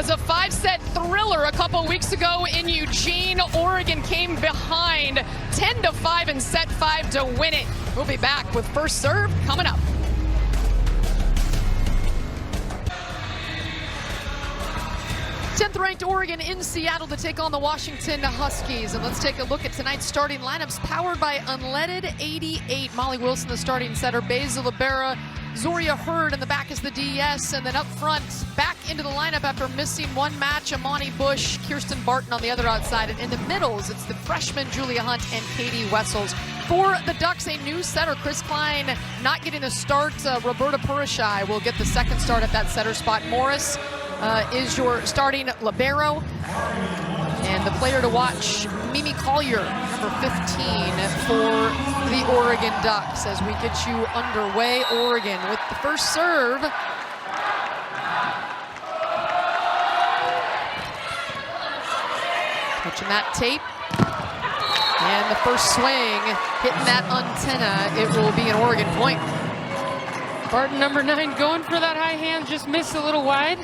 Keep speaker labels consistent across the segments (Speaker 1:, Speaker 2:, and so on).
Speaker 1: was a 5-set thriller a couple weeks ago in Eugene. Oregon came behind 10-5 in set 5 to win it. We'll be back with First Serve coming up. 10th ranked Oregon in Seattle to take on the Washington Huskies. And let's take a look at tonight's starting lineups, powered by Unleaded 88. Molly Wilson, the starting setter, Basil Libera, Zoria Hurd in the back is the DS, and then up front, back into the lineup after missing one match, Amani Bush, Kirsten Barton on the other outside. And in the middles, it's the freshman Julia Hunt and Katie Wessels. For the Ducks, a new setter, Chris Klein not getting the start. Roberta Purishai will get the second start at that setter spot. Morris is your starting libero. And the player to watch, Mimi Collier, number 15 for the Oregon Ducks, as we get you underway. Oregon with the first serve. Touching that tape. And the first swing, hitting that antenna. It will be an Oregon point.
Speaker 2: Barton, number 9, going for that high hand, just missed a little wide.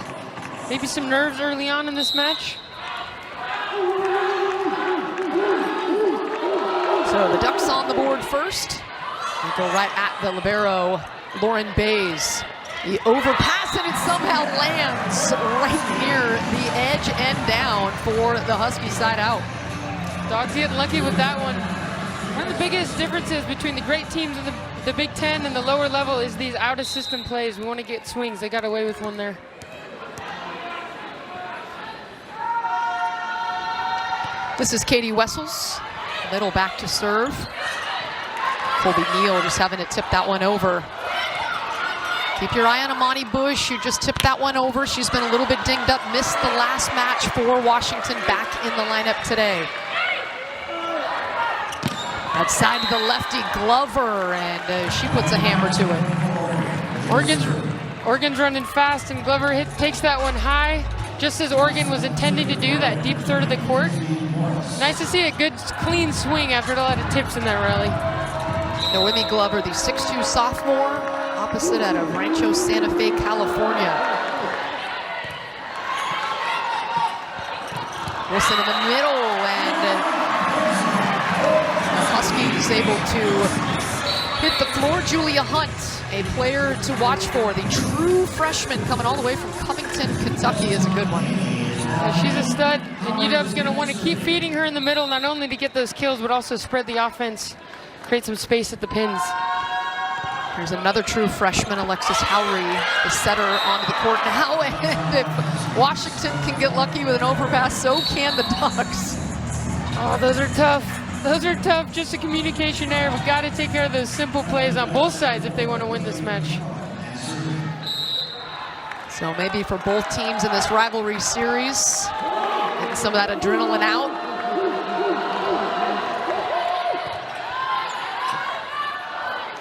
Speaker 2: Maybe some nerves early on in this match.
Speaker 1: So the Ducks on the board first. They go right at the libero, Lauren Bays. The overpass, and it somehow lands right near the edge and down for the Husky side out.
Speaker 2: Dogs getting lucky with that one. One of the biggest differences between the great teams in the Big Ten and the lower level is these out-of-system plays. We want to get swings. They got away with one there.
Speaker 1: This is Katie Wessels, middle back to serve. Colby Neal just having to tip that one over. Keep your eye on Amani Bush, who just tipped that one over. She's been a little bit dinged up, missed the last match for Washington, back in the lineup today. Outside to the lefty, Glover, and she puts a hammer to it.
Speaker 2: Oregon's running fast, and Glover takes that one high, just as Oregon was intending to do, that deep third of the court. Nice to see a good, clean swing after a lot of tips in that rally.
Speaker 1: Noemi Glover, the 6'2 sophomore, opposite out of Rancho Santa Fe, California. Wilson in the middle, and the Huskies able to hit the floor. Julia Hunt, a player to watch for. The true freshman coming all the way from Covington, Kentucky, is a good one.
Speaker 2: She's a stud, and UW's going to want to keep feeding her in the middle, not only to get those kills, but also spread the offense, create some space at the pins.
Speaker 1: Here's another true freshman, Alexis Howry, the setter onto the court now. And if Washington can get lucky with an overpass, so can the Ducks.
Speaker 2: Oh, those are tough. Those are tough. Just a communication error. We've got to take care of those simple plays on both sides if they want to win this match.
Speaker 1: So maybe for both teams in this rivalry series, getting some of that adrenaline out.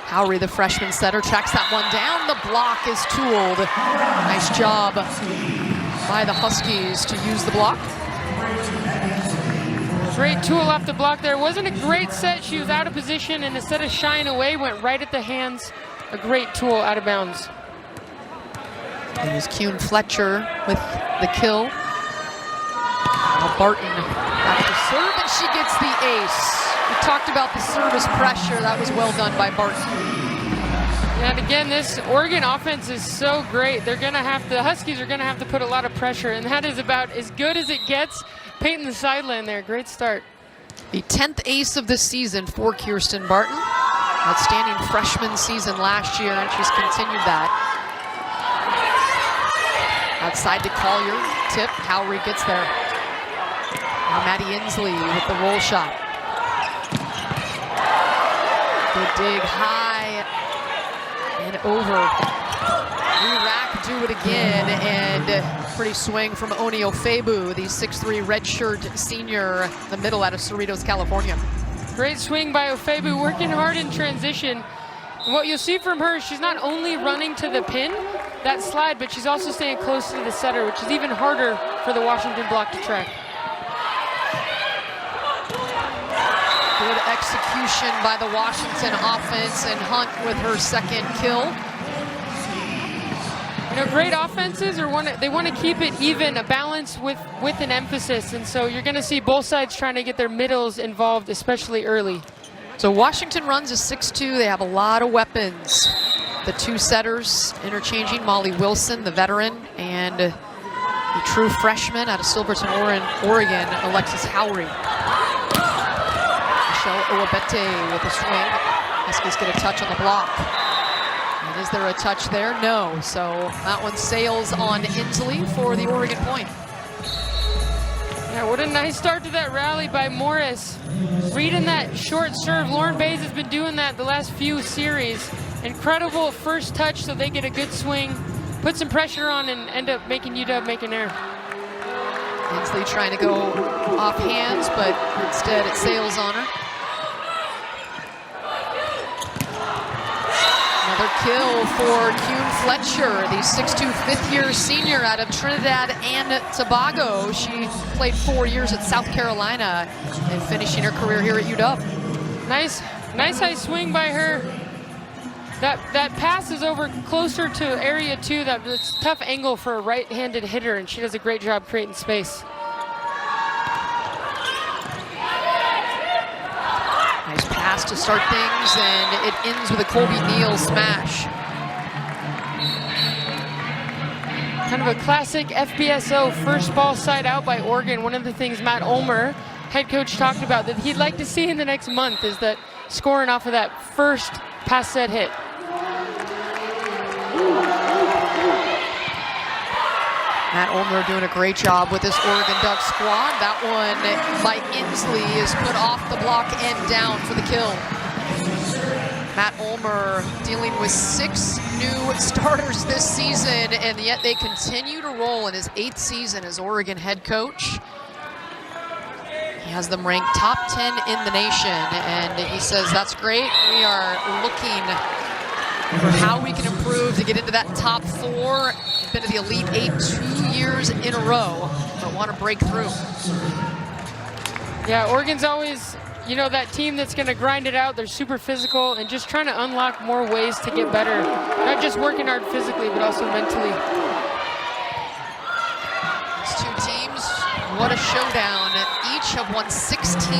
Speaker 1: Howry, the freshman setter, tracks that one down. The block is tooled. Nice job by the Huskies to use the block.
Speaker 2: Great tool off the block there. Wasn't a great set. She was out of position, and instead of shying away, went right at the hands. A great tool out of bounds.
Speaker 1: It was Kuhn Fletcher with the kill. Now Barton back to serve, and she gets the ace. We talked about the service pressure. That was well done by Barton.
Speaker 2: And again, this Oregon offense is so great. They're gonna have the Huskies are gonna have to put a lot of pressure, and that is about as good as it gets. Painting the sideline there, great start.
Speaker 1: The 10th ace of the season for Kirsten Barton. Outstanding freshman season last year, and she's continued that. Outside to Collier, tip, Howry gets there. Now Maddie Inslee with the roll shot. Good dig, high and over. Re-rack, do it again, and pretty swing from Oni Ofebu, the 6'3 redshirt senior, in the middle out of Cerritos, California.
Speaker 2: Great swing by Ofebu, working hard in transition. And what you'll see from her, she's not only running to the pin, that slide, but she's also staying close to the setter, which is even harder for the Washington block to track.
Speaker 1: Good execution by the Washington offense, and Hunt with her second kill.
Speaker 2: Great offenses they want to keep it even, a balance with an emphasis, and so you're going to see both sides trying to get their middles involved, especially early.
Speaker 1: So Washington runs a 6-2. They have a lot of weapons. The two setters interchanging, Molly Wilson, the veteran, and the true freshman out of Silverton, Oregon, Alexis Howry. Michelle Owabete with a swing. Huskies get a touch on the block. And is there a touch there? No. So that one sails on Inslee for the Oregon point.
Speaker 2: Yeah, what a nice start to that rally by Morris. Reading that short serve. Lauren Bays has been doing that the last few series. Incredible first touch so they get a good swing, put some pressure on, and end up making UW make an error.
Speaker 1: Inslee trying to go off hands, but instead it sails on her. Another kill for Kuhn Fletcher, the 6'2", fifth-year senior out of Trinidad and Tobago. She played 4 years at South Carolina and finishing her career here at UW.
Speaker 2: Nice high swing by her. That pass is over closer to area 2. That's a tough angle for a right-handed hitter, and she does a great job creating space.
Speaker 1: Nice pass to start things, and it ends with a Colby Neal smash.
Speaker 2: Kind of a classic FBSO first ball side out by Oregon. One of the things Matt Ulmer, head coach, talked about that he'd like to see in the next month is that scoring off of that first pass set hit.
Speaker 1: Matt Ulmer doing a great job with this Oregon Ducks squad. That one by Inslee is put off the block and down for the kill. Matt Ulmer dealing with 6 new starters this season, and yet they continue to roll in his 8th season as Oregon head coach. He has them ranked top 10 in the nation, and he says that's great. We are looking for how we can improve to get into that top 4. Been to the Elite 8 2 years in a row, but want to break through.
Speaker 2: Yeah, Oregon's always, that team that's going to grind it out. They're super physical and just trying to unlock more ways to get better. Not just working hard physically, but also mentally.
Speaker 1: These two teams, what a showdown. Each have won 16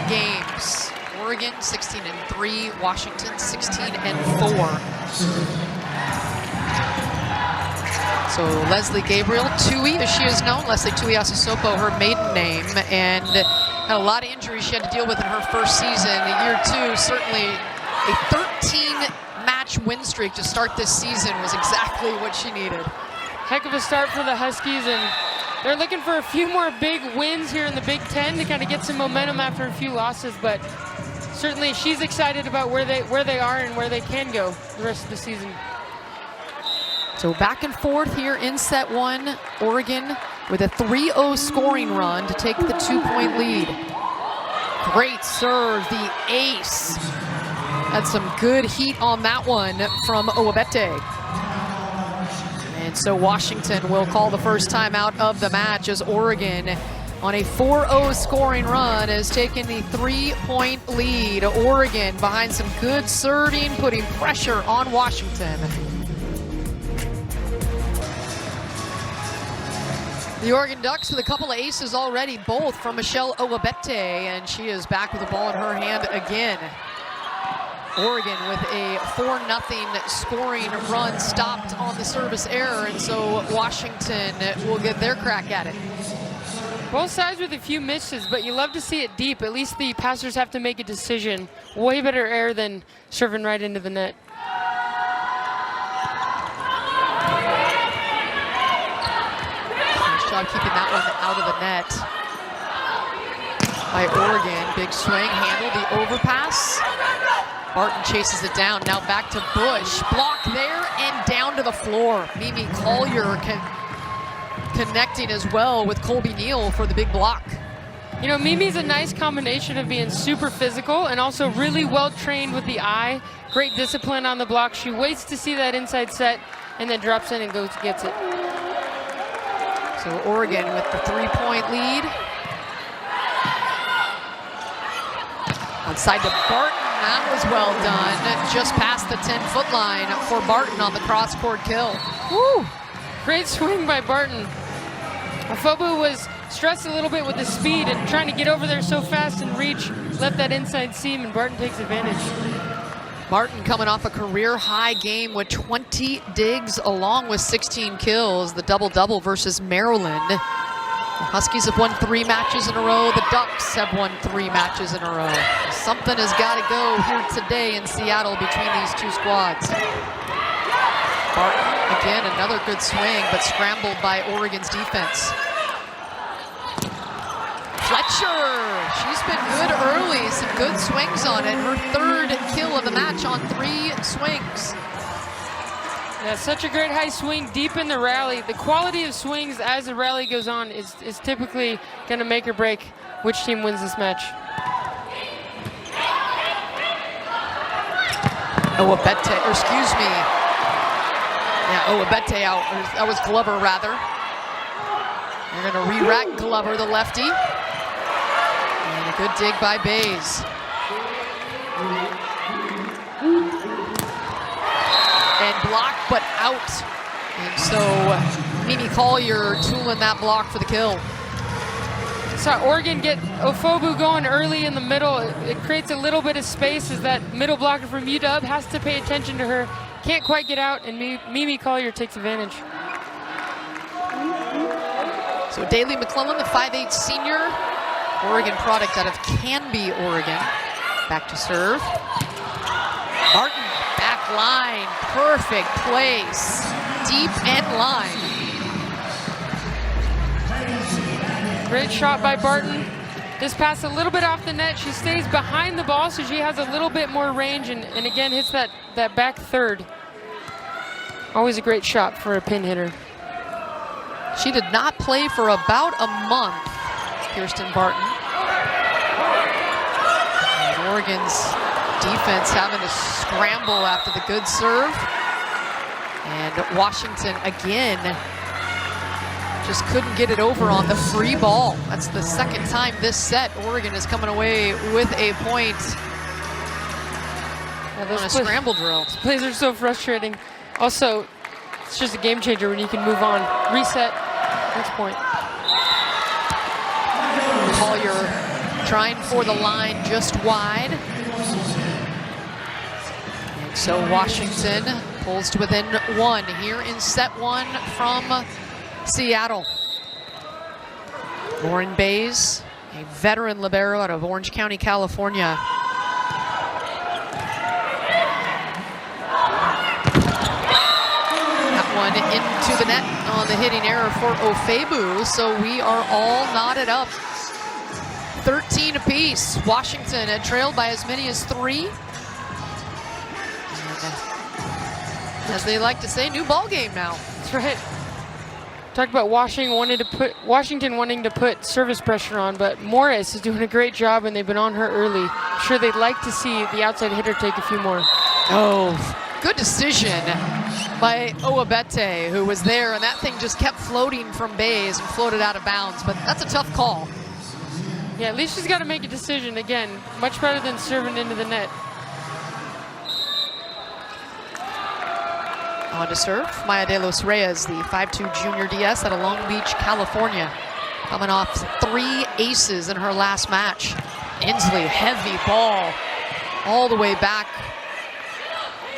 Speaker 1: games. Oregon 16-3, Washington 16-4. So Leslie Gabriel, Tui, as she is known, Leslie Tui Asasopo, her maiden name, and had a lot of injuries she had to deal with in her first season. Year 2, certainly a 13-match win streak to start this season was exactly what she needed.
Speaker 2: Heck of a start for the Huskies, and they're looking for a few more big wins here in the Big Ten to kind of get some momentum after a few losses, but certainly she's excited about where they are and where they can go the rest of the season.
Speaker 1: So back and forth here in set 1. Oregon with a 3-0 scoring run to take the 2-point lead. Great serve, the ace. Had some good heat on that one from Owabete. And so Washington will call the first time out of the match as Oregon on a 4-0 scoring run has taken the 3-point lead. Oregon behind some good serving, putting pressure on Washington. The Oregon Ducks with a couple of aces already, both from Michelle Owabete, and she is back with the ball in her hand again. Oregon with a 4-0 scoring run stopped on the service error, and so Washington will get their crack at it.
Speaker 2: Both sides with a few misses, but you love to see it deep. At least the passers have to make a decision. Way better air than serving right into the net.
Speaker 1: Nice job keeping that one out of the net by Oregon. Big swing, handle the overpass. Barton chases it down. Now back to Bush. Block there and down to the floor. Mimi Collier connecting as well with Colby Neal for the big block.
Speaker 2: Mimi's a nice combination of being super physical and also really well trained with the eye. Great discipline on the block. She waits to see that inside set and then drops in and goes gets it.
Speaker 1: So Oregon with the 3-point lead. Outside to Barton. That was well done. Just past the 10-foot line for Barton on the cross-court kill. Woo!
Speaker 2: Great swing by Barton. Ofobu was stressed a little bit with the speed and trying to get over there so fast and reach, left that inside seam, and Barton takes advantage.
Speaker 1: Barton coming off a career-high game with 20 digs along with 16 kills. The double-double versus Maryland. The Huskies have won 3 matches in a row. The Ducks have won 3 matches in a row. Something has got to go here today in Seattle between these two squads. Barton, again, another good swing, but scrambled by Oregon's defense. Fletcher, she's been good early, some good swings on it. Her 3rd kill of the match on 3 swings.
Speaker 2: Yeah, such a great high swing deep in the rally. The quality of swings as the rally goes on is typically going to make or break which team wins this match.
Speaker 1: Owabete, or excuse me. Yeah, Owabete out, or that was Glover rather. They're going to re-rack Glover, the lefty. And a good dig by Bays. And blocked, but out. And so Mimi Collier tooling that block for the kill.
Speaker 2: Saw Oregon get Ofobu going early in the middle. It creates a little bit of space as that middle blocker from UW has to pay attention to her. Can't quite get out, and Mimi Collier takes advantage.
Speaker 1: So Daly McClellan, the 5'8" senior, Oregon product out of Canby, Oregon. Back to serve. Martin, back line, perfect place. Deep end line.
Speaker 2: Great shot by Barton. This pass a little bit off the net. She stays behind the ball, so she has a little bit more range, and again hits that back third. Always a great shot for a pin hitter.
Speaker 1: She did not play for about a month, Kirsten Barton. And Oregon's defense having to scramble after the good serve. And Washington again just couldn't get it over on the free ball. That's the 2nd time this set Oregon is coming away with a point on a scramble drill.
Speaker 2: These plays are so frustrating. Also, it's just a game changer when you can move on. Reset, next point.
Speaker 1: Collier trying for the line just wide. And so Washington pulls to within 1 here in set 1 from Seattle. Lauren Bays, a veteran libero out of Orange County, California. That one into the net on the hitting error for Ofebu, so we are all knotted up. 13 apiece. Washington had trailed by as many as 3. And, as they like to say, new ball game now.
Speaker 2: That's right. Talk about Washington wanting to put service pressure on, but Morris is doing a great job, and they've been on her early. I'm sure they'd like to see the outside hitter take a few more.
Speaker 1: Oh, good decision by Owabete, who was there, and that thing just kept floating from Bays and floated out of bounds, but that's a tough call.
Speaker 2: Yeah, at least she's got to make a decision. Again, much better than serving into the net.
Speaker 1: On to serve, Maya de los Reyes, the 5'2" junior DS out of Long Beach, California. Coming off 3 aces in her last match. Inslee, heavy ball, all the way back.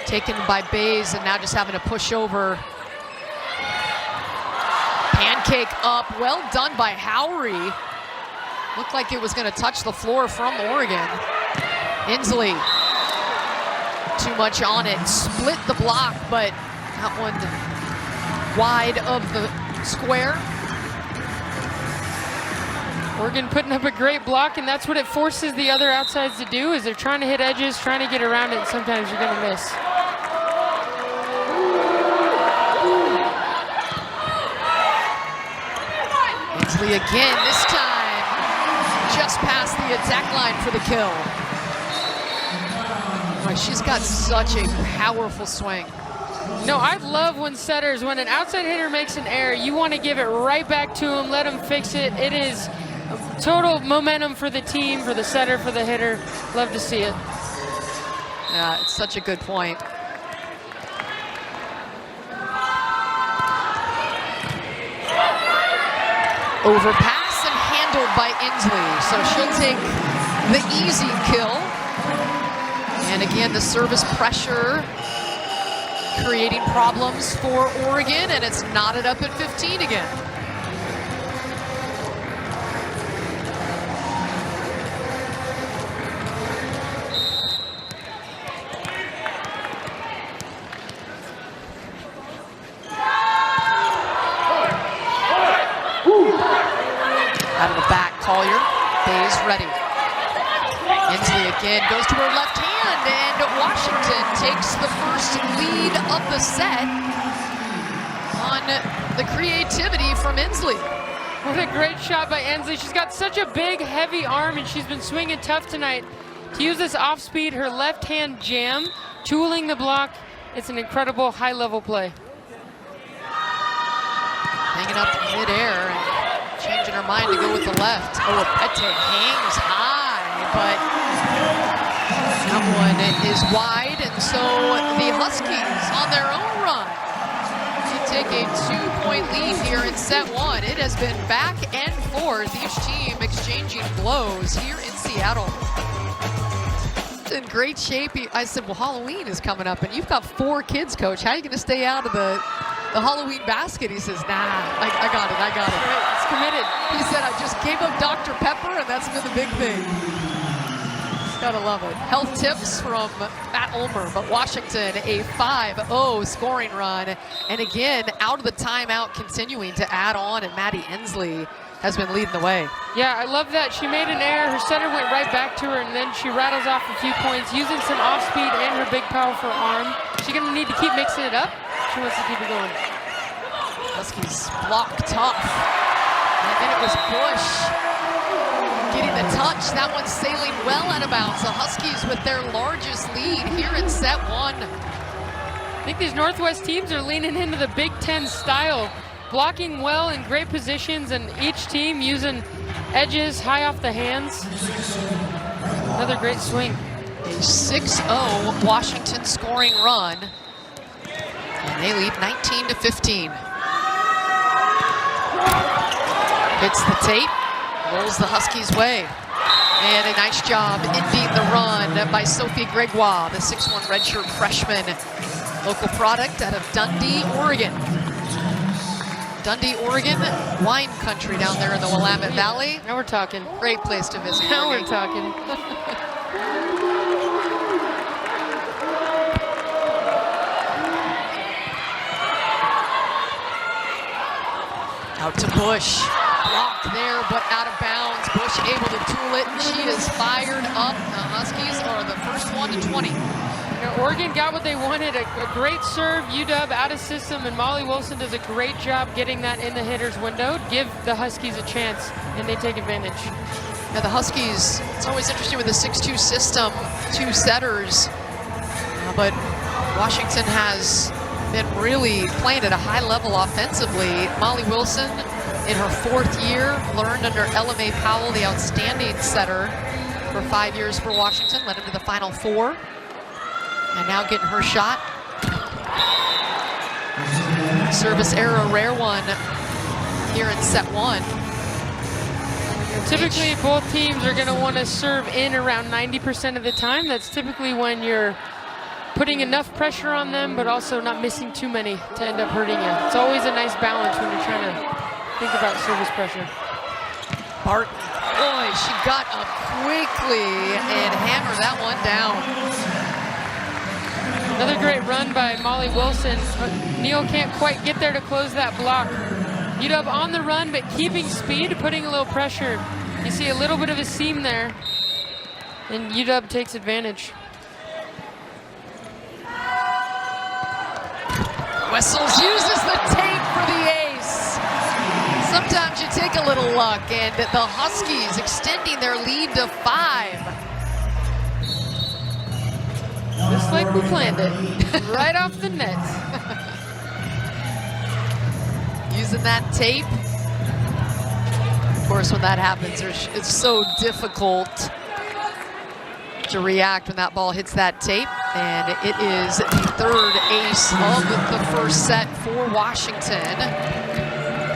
Speaker 1: Taken by Bays, and now just having to push over. Pancake up, well done by Howry. Looked like it was gonna touch the floor from Oregon. Inslee, too much on it, split the block, but that one wide of the square.
Speaker 2: Oregon putting up a great block, and that's what it forces the other outsides to do, is they're trying to hit edges, trying to get around it, and sometimes you're gonna miss.
Speaker 1: Inslee again, this time just past the attack line for the kill. Oh, she's got such a powerful swing.
Speaker 2: No, I love when setters, when an outside hitter makes an error, you want to give it right back to him, let him fix it. It is total momentum for the team, for the setter, for the hitter. Love to see it.
Speaker 1: Yeah, it's such a good point. Overpass and handled by Inslee. So she'll take the easy kill. And again, the service pressure creating problems for Oregon, and it's knotted up at 15 again. Out of the back, Collier, Bayes ready. Inslee again goes to her left hand, and Washington takes the first lead of the set on the creativity from Inslee.
Speaker 2: What a great shot by Inslee. She's got such a big, heavy arm, and she's been swinging tough tonight. To use this off speed, her left hand jam, tooling the block. It's an incredible high-level play.
Speaker 1: Hanging up midair and changing her mind to go with the left. Oh, Pete hangs high, but that one is wide, and so the Huskies on their own run take a 2-point lead here in set one. It has been back and forth, each team exchanging blows here in Seattle. In great shape. I said, well, Halloween is coming up, and you've got 4 kids, Coach. How are you going to stay out of the Halloween basket? He says, nah, I got it.
Speaker 2: Right, it's committed.
Speaker 1: He said, I just gave up Dr. Pepper, and that's been the big thing. Gotta love it. Health tips from Matt Ulmer, but Washington a 5-0 scoring run. And again, out of the timeout, continuing to add on, and Maddie Inslee has been leading the way.
Speaker 2: Yeah, I love that. She made an error. Her center went right back to her, and then she rattles off a few points using some off speed and her big, powerful arm. She's going to need to keep mixing it up. She wants to keep it going.
Speaker 1: Huskies block tough. And then it was Bush getting the touch. That one's sailing well out of bounds. The Huskies with their largest lead here in set one.
Speaker 2: I think these Northwest teams are leaning into the Big Ten style, blocking well in great positions, and each team using edges high off the hands. Another great swing.
Speaker 1: A 6-0 Washington scoring run, and they lead 19-15. Hits the tape, rolls the Huskies' way. And a nice job ending the run by Sophie Gregoire, the 6'1" redshirt freshman, local product out of Dundee, Oregon. Dundee, Oregon, wine country down there in the Willamette Valley.
Speaker 2: Now we're talking.
Speaker 1: Great place to visit.
Speaker 2: Now we're talking.
Speaker 1: Out to Bush. Blocked there, but out of bounds. Bush able to tool it, and she is fired up. The Huskies are the first one to 20.
Speaker 2: Oregon got what they wanted, a great serve, UW out of system, and Molly Wilson does a great job getting that in the hitter's window. Give the Huskies a chance, and they take advantage.
Speaker 1: Now the Huskies, it's always interesting with the 6-2 system, 2 setters, but Washington has been really playing at a high level offensively. Molly Wilson, in her 4th year, learned under Ella Mae Powell, the outstanding setter for 5 years for Washington, led him to the Final Four. And now getting her shot. Service error, a rare one here in set one.
Speaker 2: Typically, both teams are going to want to serve in around 90% of the time. That's typically when you're putting enough pressure on them, but also not missing too many to end up hurting you. It's always a nice balance when you're trying to think about service pressure.
Speaker 1: Barton, boy, she got up quickly and hammered that one down.
Speaker 2: Another great run by Molly Wilson. Neal can't quite get there to close that block. UW on the run, but keeping speed, putting a little pressure. You see a little bit of a seam there, and UW takes advantage.
Speaker 1: Wessels uses the tape for the ace. Sometimes you take a little luck, and the Huskies extending their lead to 5.
Speaker 2: Just like we planned it, right off the net.
Speaker 1: Using that tape. Of course, when that happens, it's so difficult to react when that ball hits that tape. And it is the 3rd ace of the first set for Washington.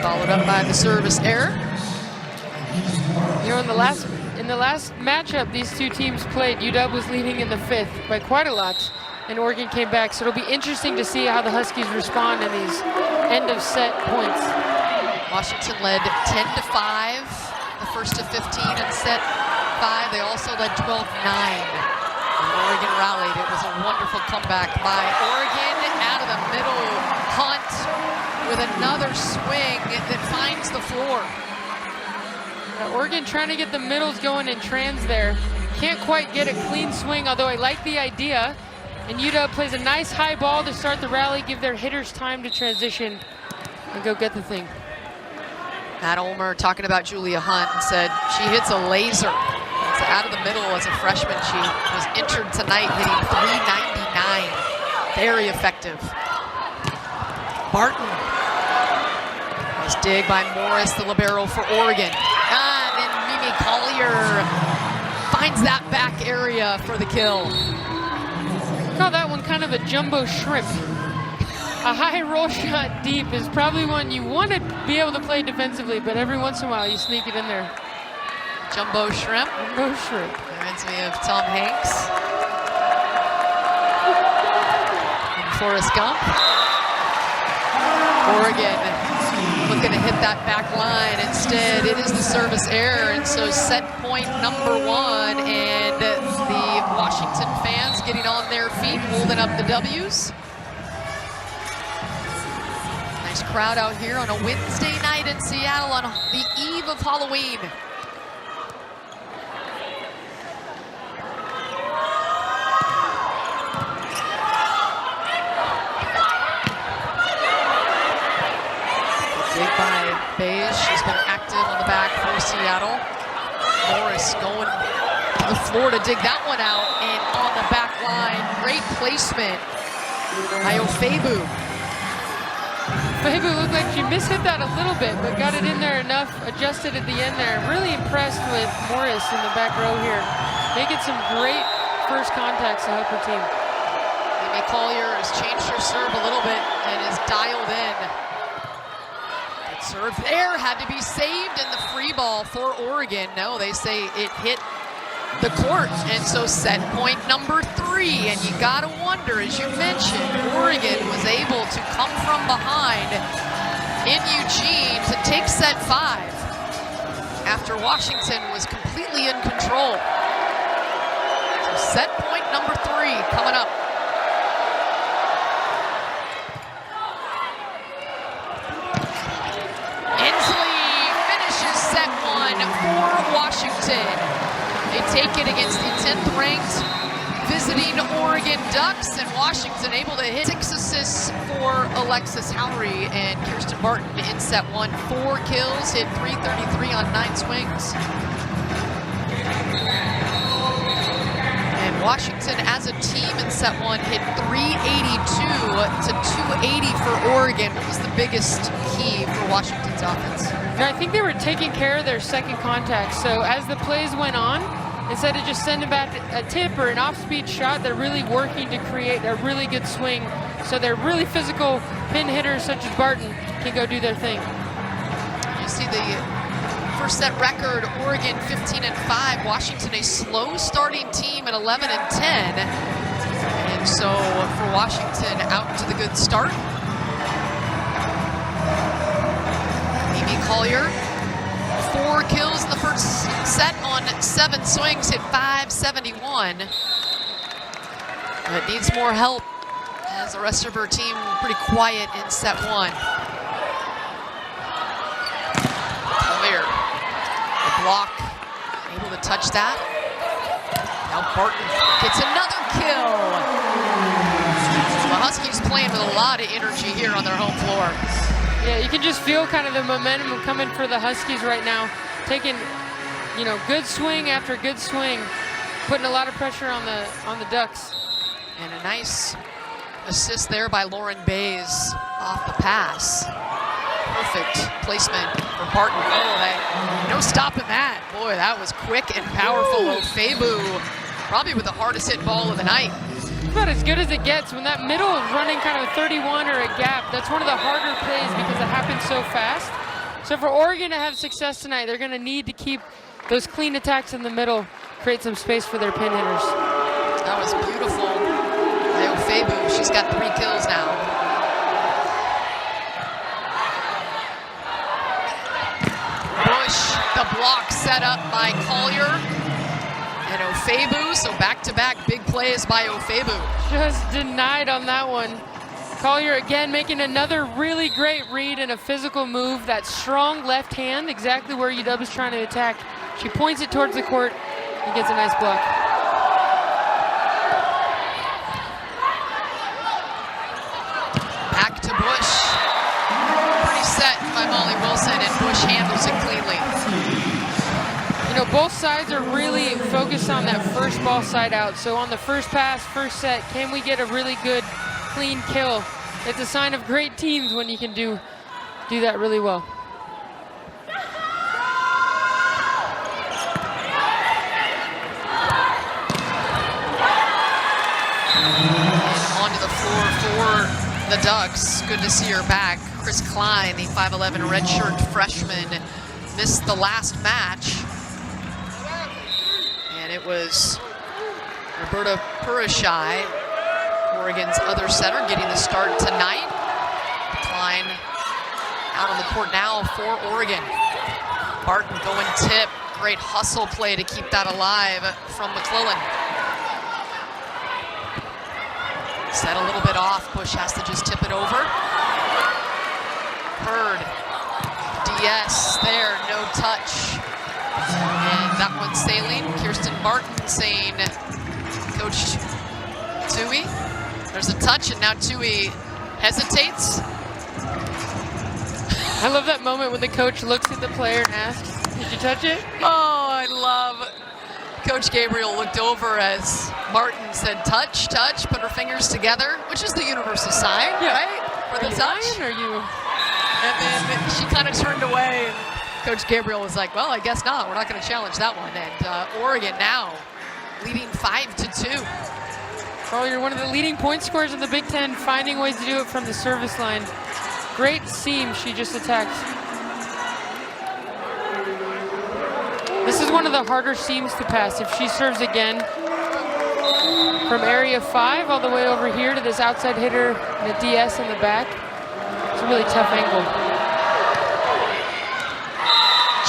Speaker 1: Followed up by the service error.
Speaker 2: You know, in the last matchup these two teams played, UW was leading in the 5th by quite a lot, and Oregon came back. So it'll be interesting to see how the Huskies respond in these end of set points.
Speaker 1: Washington led 10-5, the first of 15 in set 5. They also led 12-9. Oregon rallied. It was a wonderful comeback by Oregon out of the middle. Hunt with another swing that finds the floor.
Speaker 2: Oregon trying to get the middles going in trans there. Can't quite get a clean swing, although I like the idea. And UW plays a nice high ball to start the rally, give their hitters time to transition and go get the thing.
Speaker 1: Matt Ulmer talking about Julia Hunt and said she hits a laser. It's out of the middle as a freshman. She was entered tonight hitting .399. Very effective. Barton. Nice dig by Morris, the libero for Oregon. And then Mimi Collier finds that back area for the kill.
Speaker 2: Call that one kind of a jumbo shrimp. A high roll shot deep is probably one you want to be able to play defensively, but every once in a while you sneak it in there.
Speaker 1: Jumbo shrimp.
Speaker 2: Jumbo shrimp.
Speaker 1: Reminds me of Tom Hanks. And Forrest Gump. Oregon looking to hit that back line. Instead, it is the service error, and so set point number 1, and the Washington fans getting on their feet, holding up the W's. Nice crowd out here on a Wednesday night in Seattle on the eve of Halloween. Dig by Bays. She's been active on the back for Seattle. Morris going to the floor to dig that one out, and on the back line, great placement by Ofebu.
Speaker 2: Ofebu looked like she mishit that a little bit, but got it in there enough, adjusted at the end there. Really impressed with Morris in the back row here. Making some great first contacts to help her team.
Speaker 1: Amy Collier has changed her serve a little bit and is dialed in. Serve there had to be saved in the free ball for Oregon. No, they say it hit the court, and so set point number 3. And you gotta wonder, as you mentioned, Oregon was able to come from behind in Eugene to take set 5 after Washington was completely in control. So set point number 3 coming up. For Washington. They take it against the 10th ranked visiting Oregon Ducks, and Washington able to hit 6 assists for Alexis Howry and Kirsten Barton in set 1. 4 kills, hit .333 on 9 swings. And Washington as a team in set 1 hit .382 to .280 for Oregon. What was the biggest key for Washington's offense?
Speaker 2: I think they were taking care of their second contact. So as the plays went on, instead of just sending back a tip or an off-speed shot, they're really working to create a really good swing. So they're really physical pin hitters such as Barton can go do their thing.
Speaker 1: You see the first set record, Oregon 15-5, Washington a slow starting team at 11-10. And so for Washington out to the good start. Collier, 4 kills in the first set on 7 swings, hit .571. But needs more help as the rest of her team pretty quiet in set 1. Collier, the block, able to touch that. Now Barton gets another kill. The Huskies playing with a lot of energy here on their home floor.
Speaker 2: Yeah, you can just feel kind of the momentum coming for the Huskies right now. Taking, you know, good swing after good swing, putting a lot of pressure on the Ducks.
Speaker 1: And a nice assist there by Lauren Bays off the pass. Perfect placement for Barton. Oh, no stopping that. Boy, that was quick and powerful. Ofebu, probably with the hardest hit ball of the night.
Speaker 2: About as good as it gets. When that middle is running kind of a 31 or a gap, that's one of the harder plays because it happens so fast. So for Oregon to have success tonight, they're going to need to keep those clean attacks in the middle, create some space for their pin hitters.
Speaker 1: That was beautiful. Febu, she's got 3 kills now. Bush, the block set up by Collier and Ofebu, so back-to-back big plays by Ofebu.
Speaker 2: Just denied on that one. Collier again making another really great read and a physical move. That strong left hand, exactly where UW is trying to attack. She points it towards the court and gets a nice block.
Speaker 1: Back to Bush. Pretty set by Molly Wilson, and Bush handles it cleanly.
Speaker 2: You know, both sides are really focused on that first ball side out. So on the first pass, first set, can we get a really good, clean kill? It's a sign of great teams when you can do that really well.
Speaker 1: Onto the floor for the Ducks. Good to see her back. Chris Klein, the 5'11" redshirt freshman, missed the last match. And it was Roberta Purishai, Oregon's other setter, getting the start tonight. Klein out on the court now for Oregon. Barton going tip. Great hustle play to keep that alive from McClellan. Set a little bit off. Bush has to just tip it over. Hurd. DS there, no touch. And that one's sailing. Kirsten Barton saying, Coach Tui, there's a touch, and now Tui hesitates.
Speaker 2: I love that moment when the coach looks at the player and asks, did you touch it?
Speaker 1: Oh, I love Coach Gabriel looked over as Martin said, touch, touch, put her fingers together, which is the universal sign, right? For the touch.
Speaker 2: Are you?
Speaker 1: And then she kind of turned away, and Coach Gabriel was like, well, I guess not. We're not going to challenge that one. And Oregon now leading 5-2.
Speaker 2: Carl, you're one of the leading point scorers in the Big Ten, finding ways to do it from the service line. Great seam she just attacked. This is one of the harder seams to pass. If she serves again from area 5 all the way over here to this outside hitter and the DS in the back, it's a really tough angle.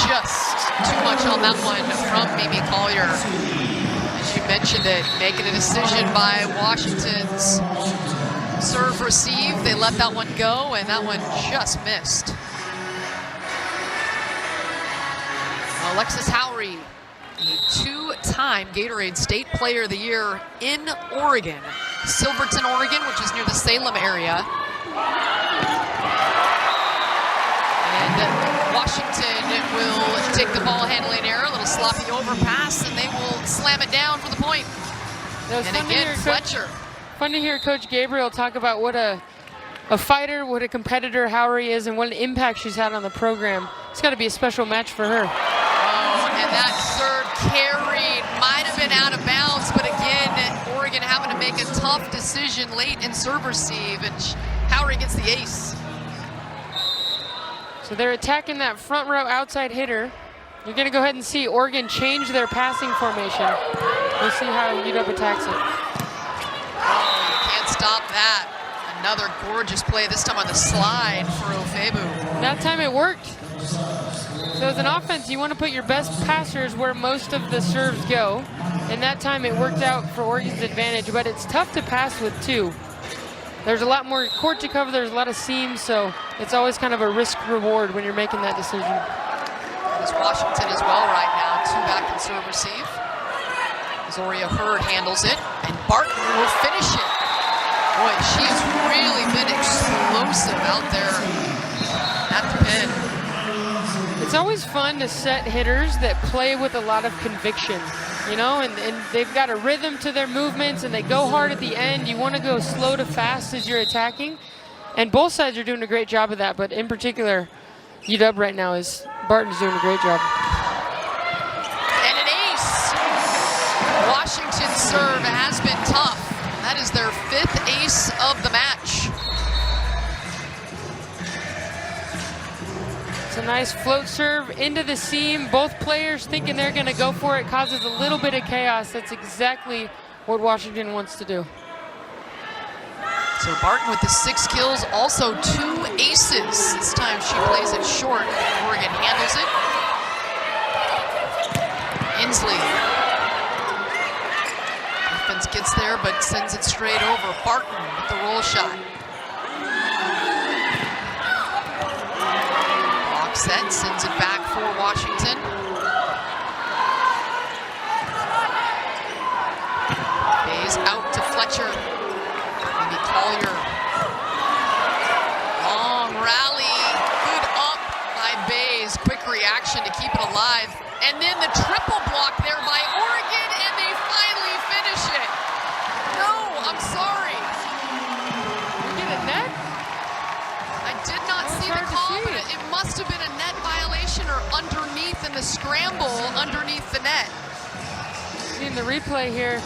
Speaker 1: Just too much on that one from Mimi Collier. As you mentioned it, making a decision by Washington's serve receive. They let that one go, and that one just missed. Alexis Howry, the 2-time Gatorade State Player of the Year in Oregon. Silverton, Oregon, which is near the Salem area. And Washington will take the ball handling error, a little sloppy overpass, and they will slam it down for the point. And again, Fletcher.
Speaker 2: Fun to hear Coach Gabriel talk about what a fighter, what a competitor Howry is, and what an impact she's had on the program. It's got to be a special match for her.
Speaker 1: And that serve carried, might have been out of bounds, but again, Oregon having to make a tough decision late in serve receive, and Howry gets the ace.
Speaker 2: So they're attacking that front row outside hitter. You're going to go ahead and see Oregon change their passing formation. We'll see how UW attacks it.
Speaker 1: Oh, you can't stop that. Another gorgeous play, this time on the slide for Ofebu.
Speaker 2: That time it worked. So as an offense, you want to put your best passers where most of the serves go. And that time it worked out for Oregon's advantage, but it's tough to pass with 2. There's a lot more court to cover, there's a lot of seams, so it's always kind of a risk-reward when you're making that decision.
Speaker 1: There's Washington as well right now, 2 back in serve receive. Zoria Hurd handles it, and Barton will finish it. Boy, she's really been explosive out there at the pin.
Speaker 2: It's always fun to set hitters that play with a lot of conviction, you know, and they've got a rhythm to their movements, and they go hard at the end. You want to go slow to fast as you're attacking, and both sides are doing a great job of that, but in particular, UW right now is Barton's doing a great job.
Speaker 1: And an ace. Washington's serve has been tough. That is their 5th ace of the match.
Speaker 2: So nice float serve into the seam. Both players thinking they're going to go for it, causes a little bit of chaos. That's exactly what Washington wants to do.
Speaker 1: So Barton with the 6 kills, also 2 aces. This time she plays it short. Oregon handles it. Inslee. Defense gets there, but sends it straight over. Barton with the roll shot. Block set, sends it back for Washington. Bays out to Fletcher. Maybe Collier. Long rally. Good up by Bays. Quick reaction to keep it alive. And then the triple block there by Oregon, and they finally finish it. No, I'm sorry.
Speaker 2: We get a net?
Speaker 1: I did not see the call, but it must have been a net violation or underneath in the scramble, underneath the net.
Speaker 2: Seeing the replay here.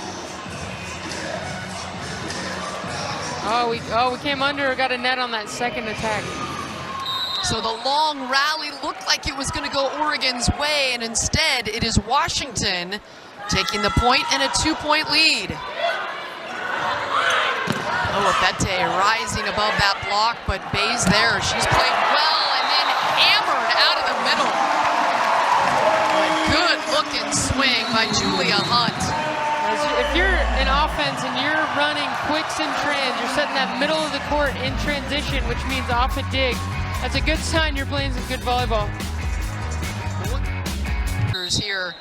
Speaker 2: Oh, we came under, got a net on that second attack.
Speaker 1: So the long rally looked like it was going to go Oregon's way, and instead it is Washington taking the point and a 2-point lead. Obete rising above that block, but Bays there. She's played well and then hammered out of the middle. Good looking swing by Julia Hunt.
Speaker 2: If you're in offense and you're running quicks and trans, you're setting that middle of the court in transition, which means off a dig. That's a good sign you're playing some good volleyball.
Speaker 1: Here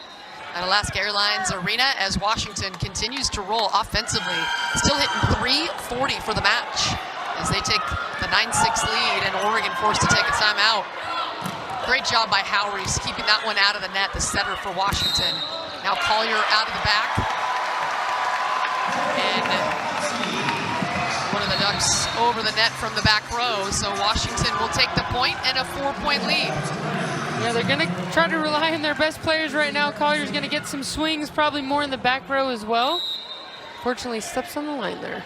Speaker 1: at Alaska Airlines Arena as Washington continues to roll offensively. Still hitting 340 for the match as they take the 9-6 lead and Oregon forced to take a timeout. Great job by Howries keeping that one out of the net, the setter for Washington. Now Collier out of the back. And one of the Ducks over the net from the back row. So Washington will take the point and a 4-point lead.
Speaker 2: Yeah, they're going to try to rely on their best players right now. Collier's going to get some swings, probably more in the back row as well. Fortunately, steps on the line there.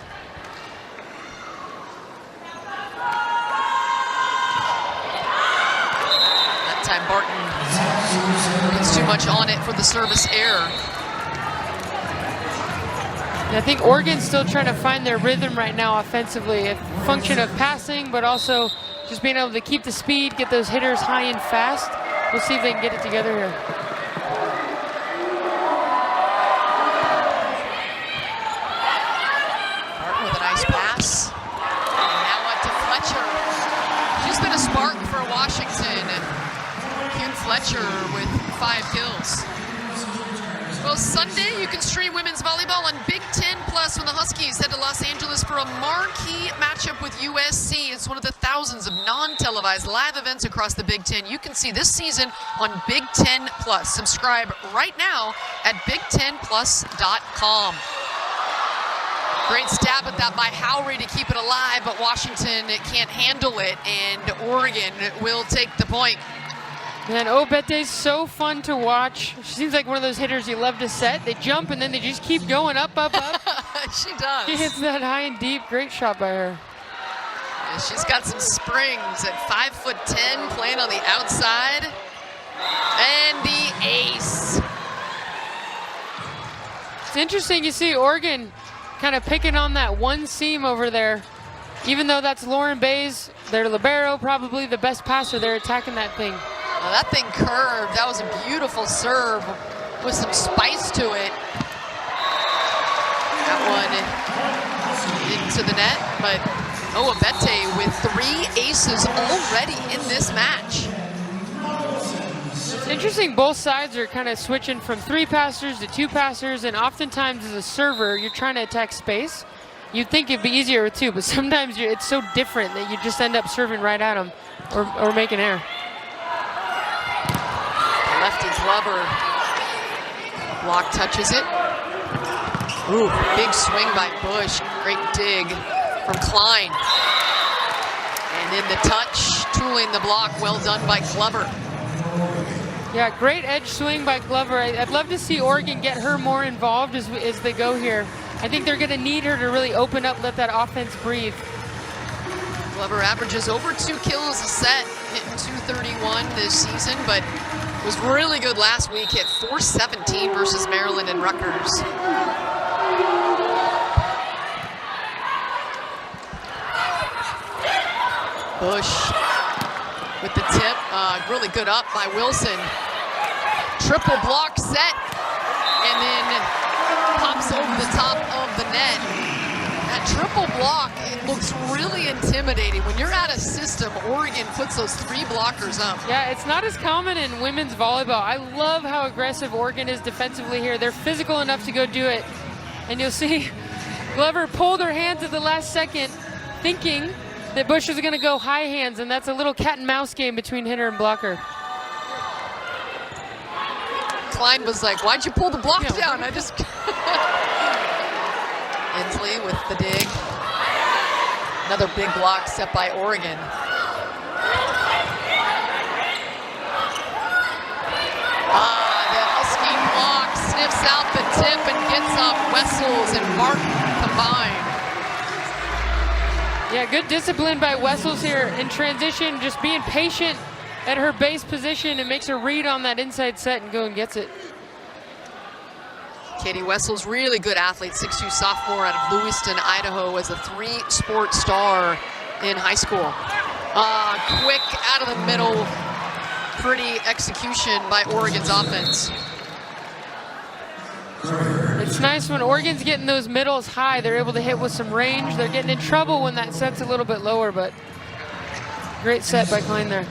Speaker 1: That time Barton gets too much on it for the service error.
Speaker 2: I think Oregon's still trying to find their rhythm right now offensively. A function of passing, but also just being able to keep the speed, get those hitters high and fast. We'll see if they can get it together here.
Speaker 1: Barton with a nice pass. And now up to Fletcher. She's been a spark for Washington. Kuhn Fletcher with 5 kills. Well, Sunday you can stream women's volleyball on Big Ten Plus when the Huskies head to Los Angeles for a marquee matchup with USC. It's one of the thousands of non-televised live events across the Big Ten you can see this season on Big Ten Plus. Subscribe right now at BigTenPlus.com. Great stab at that by Howry to keep it alive, but Washington can't handle it, and Oregon will take the point.
Speaker 2: Man, Obete's so fun to watch. She seems like one of those hitters you love to set. They jump and then they just keep going up, up, up.
Speaker 1: She does.
Speaker 2: She hits that high and deep. Great shot by her.
Speaker 1: Yeah, she's got some springs at 5'10", playing on the outside. And the ace.
Speaker 2: It's interesting you see Oregon kind of picking on that one seam over there. Even though that's Lauren Bays, their libero, probably the best passer, they're attacking that thing.
Speaker 1: Well, that thing curved. That was a beautiful serve with some spice to it. That one into the net, but Obete with 3 aces already in this match.
Speaker 2: It's interesting, both sides are kind of switching from 3 passers to 2 passers, and oftentimes as a server, you're trying to attack space. You'd think it'd be easier with 2, but sometimes it's so different that you just end up serving right at them or making error.
Speaker 1: Lefty Glover. Block touches it. Ooh, big swing by Bush. Great dig from Klein. And in the touch, tooling the block. Well done by Glover.
Speaker 2: Yeah, great edge swing by Glover. I'd love to see Oregon get her more involved as they go here. I think they're going to need her to really open up, let that offense breathe.
Speaker 1: Glover averages over 2 kills a set. hitting .231 this season, but was really good last week. Hit .417 versus Maryland and Rutgers. Bush with the tip, really good up by Wilson. Triple block set, and then pops over the top of the net. That triple block, it looks really intimidating. When you're out of system, Oregon puts those 3 blockers up.
Speaker 2: Yeah, it's not as common in women's volleyball. I love how aggressive Oregon is defensively here. They're physical enough to go do it. And you'll see Glover pulled her hands at the last second, thinking that Bush was going to go high hands, and that's a little cat and mouse game between hitter and blocker.
Speaker 1: Klein was like, why'd you pull the block down? I just... Inslee with the dig. Another big block set by Oregon. The Husky block sniffs out the tip and gets up Wessels and Martin combined.
Speaker 2: Yeah, good discipline by Wessels here in transition, just being patient at her base position and makes her read on that inside set and go and gets it.
Speaker 1: Katie Wessels, really good athlete, 6'2" sophomore out of Lewiston, Idaho, was a 3-sport star in high school. Quick out of the middle, pretty execution by Oregon's offense.
Speaker 2: It's nice when Oregon's getting those middles high, they're able to hit with some range. They're getting in trouble when that set's a little bit lower, but great set by Klein there.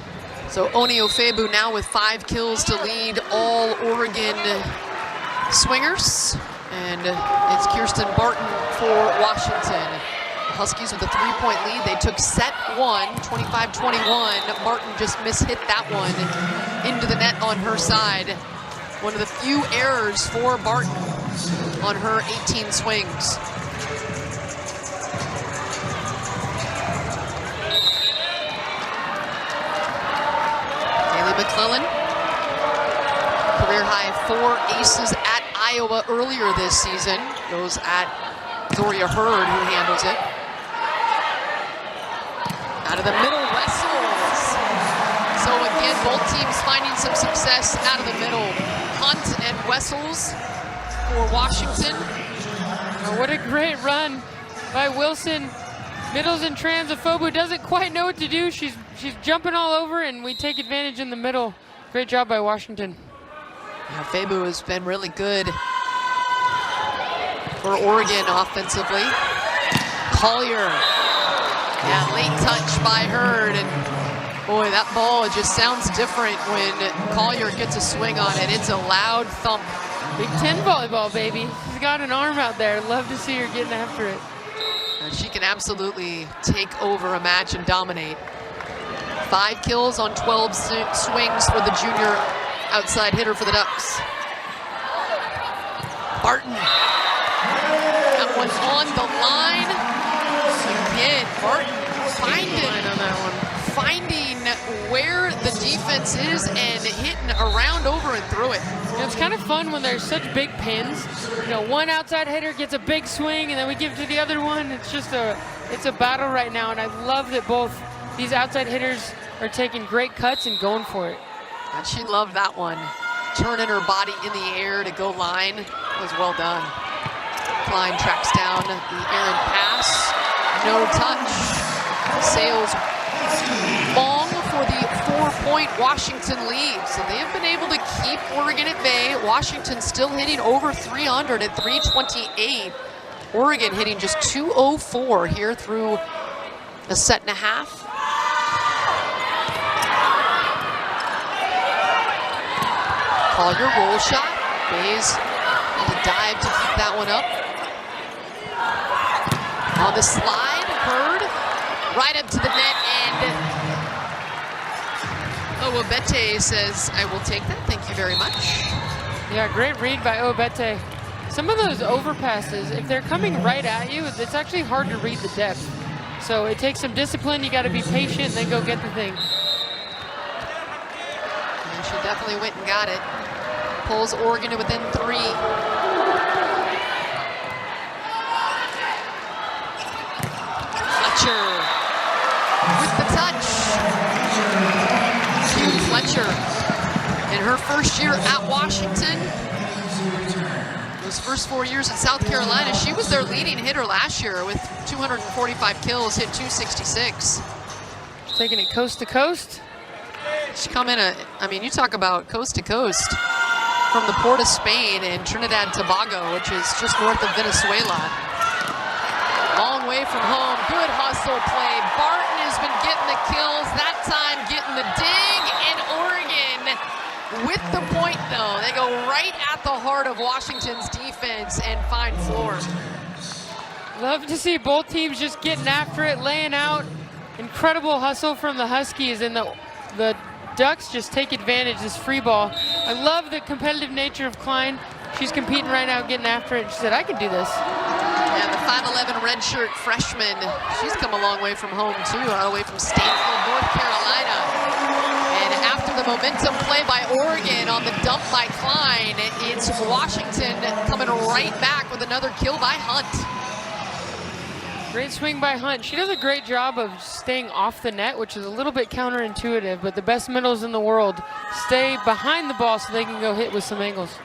Speaker 1: So Oni Ofebu now with 5 kills to lead all Oregon swingers, and it's Kirsten Barton for Washington. The Huskies with a 3-point lead. They took set 1, 25-21. Barton just mishit that one into the net on her side. One of the few errors for Barton on her 18 swings. Haley McClellan, career high 4 aces at Iowa earlier this season. Goes at Zoria Hurd, who handles it. Out of the middle, Wessels. So again, both teams finding some success out of the middle. Hunt and Wessels for Washington.
Speaker 2: Oh, what a great run by Wilson. Middles and trans. Afobu doesn't quite know what to do. She's jumping all over, and we take advantage in the middle. Great job by Washington.
Speaker 1: Yeah, Fabu has been really good for Oregon offensively. Collier, yeah, late touch by Hurd, and boy, that ball just sounds different when Collier gets a swing on it. It's a loud thump.
Speaker 2: Big Ten volleyball, baby. She's got an arm out there. Love to see her getting after it.
Speaker 1: And she can absolutely take over a match and dominate. 5 kills on 12 swings for the junior outside hitter for the Ducks. Barton. That one on the line. Again, Barton finding where the defense is and hitting around, over, and through it.
Speaker 2: It's kind of fun when there's such big pins. You know, one outside hitter gets a big swing, and then we give it to the other one. It's just it's a battle right now, and I love that both these outside hitters are taking great cuts and going for it.
Speaker 1: And she loved that one. Turning her body in the air to go line. That was well done. Klein tracks down the errant pass. No touch. Sails long for the 4-point Washington lead. So they have been able to keep Oregon at bay. Washington still hitting over 300 at 328. Oregon hitting just 204 here through a set and a half. Collier roll shot. Bays had to dive to keep that one up. On the slide, Hurd right up to the net, and Owabete says, I will take that, thank you very much.
Speaker 2: Yeah, great read by Owabete. Some of those overpasses, if they're coming right at you, it's actually hard to read the depth. So it takes some discipline, you gotta be patient, and then go get the thing.
Speaker 1: And she definitely went and got it. Pulls Oregon to within 3. Fletcher with the touch. Fletcher, in her first year at Washington, those first 4 years at South Carolina, she was their leading hitter last year with 245 kills, hit 266.
Speaker 2: Taking it coast to coast.
Speaker 1: She come in I mean, you talk about coast to coast from the port of Spain in Trinidad and Tobago, which is just north of Venezuela. Long way from home, good hustle play. Barton has been getting the kills, that time getting the dig, and Oregon with the point though. They go right at the heart of Washington's defense and find floor.
Speaker 2: Love to see both teams just getting after it, laying out. Incredible hustle from the Huskies, and the Ducks just take advantage, this free ball. I love the competitive nature of Klein. She's competing right now, getting after it. She said, I can do this.
Speaker 1: Yeah, the 5'11" redshirt freshman, she's come a long way from home too, all the way from Stanfield, North Carolina. And after the momentum play by Oregon on the dump by Klein, it's Washington coming right back with another kill by Hunt.
Speaker 2: Great swing by Hunt. She does a great job of staying off the net, which is a little bit counterintuitive, but the best middles in the world stay behind the ball so they can go hit with some angles.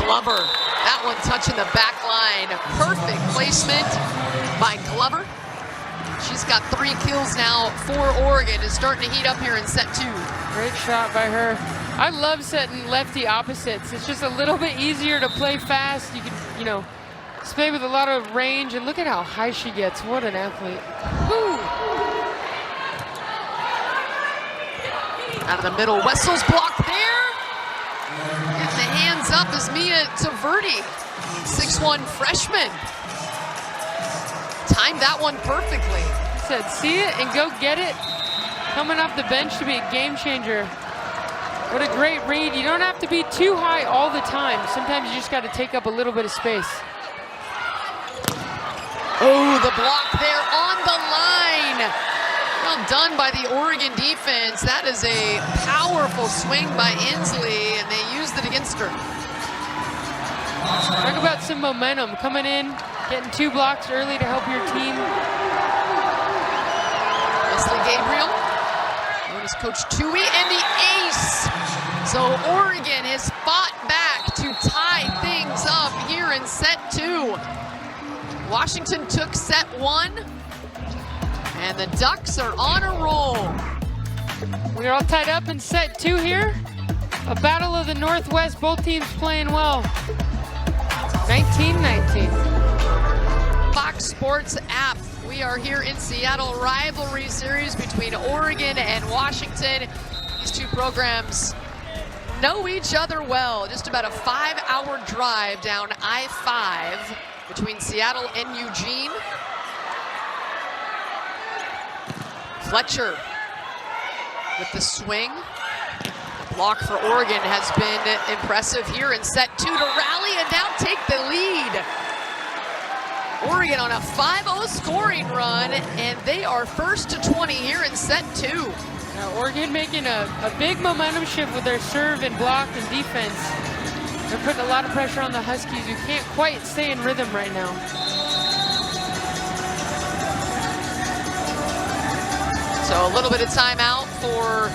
Speaker 1: Glover, that one touching the back line. Perfect placement by Glover. She's got 3 kills now for Oregon. Is starting to heat up here in set 2.
Speaker 2: Great shot by her. I love setting lefty opposites. It's just a little bit easier to play fast. You can, play with a lot of range, and look at how high she gets. What an athlete.
Speaker 1: Woo. Out of the middle, Wessel's blocked there. Getting the hands up is Mia Taverdi, 6'1" freshman. Timed that one perfectly.
Speaker 2: Said, see it and go get it. Coming off the bench to be a game changer. What a great read. You don't have to be too high all the time. Sometimes you just got to take up a little bit of space.
Speaker 1: Oh, the block there on the line. Well done by the Oregon defense. That is a powerful swing by Inslee, and they used it against her.
Speaker 2: Talk about some momentum. Coming in, getting 2 blocks early to help your team.
Speaker 1: Leslie Gabriel, known as Coach Tui, and the ace. So Oregon has fought back to tie things up here in set 2. Washington took set 1, and the Ducks are on a roll.
Speaker 2: We're all tied up in set 2 here. A battle of the Northwest, both teams playing well. 19-19.
Speaker 1: Fox Sports app. We are here in Seattle, rivalry series between Oregon and Washington. These two programs know each other well. Just about a 5-hour drive down I-5 between Seattle and Eugene. Fletcher with the swing. Block for Oregon has been impressive here in set 2 to rally and now take the lead. Oregon on a 5-0 scoring run, and they are first to 20 here in set 2.
Speaker 2: Now Oregon making a big momentum shift with their serve and block and defense. They're putting a lot of pressure on the Huskies, who can't quite stay in rhythm right now.
Speaker 1: So a little bit of timeout for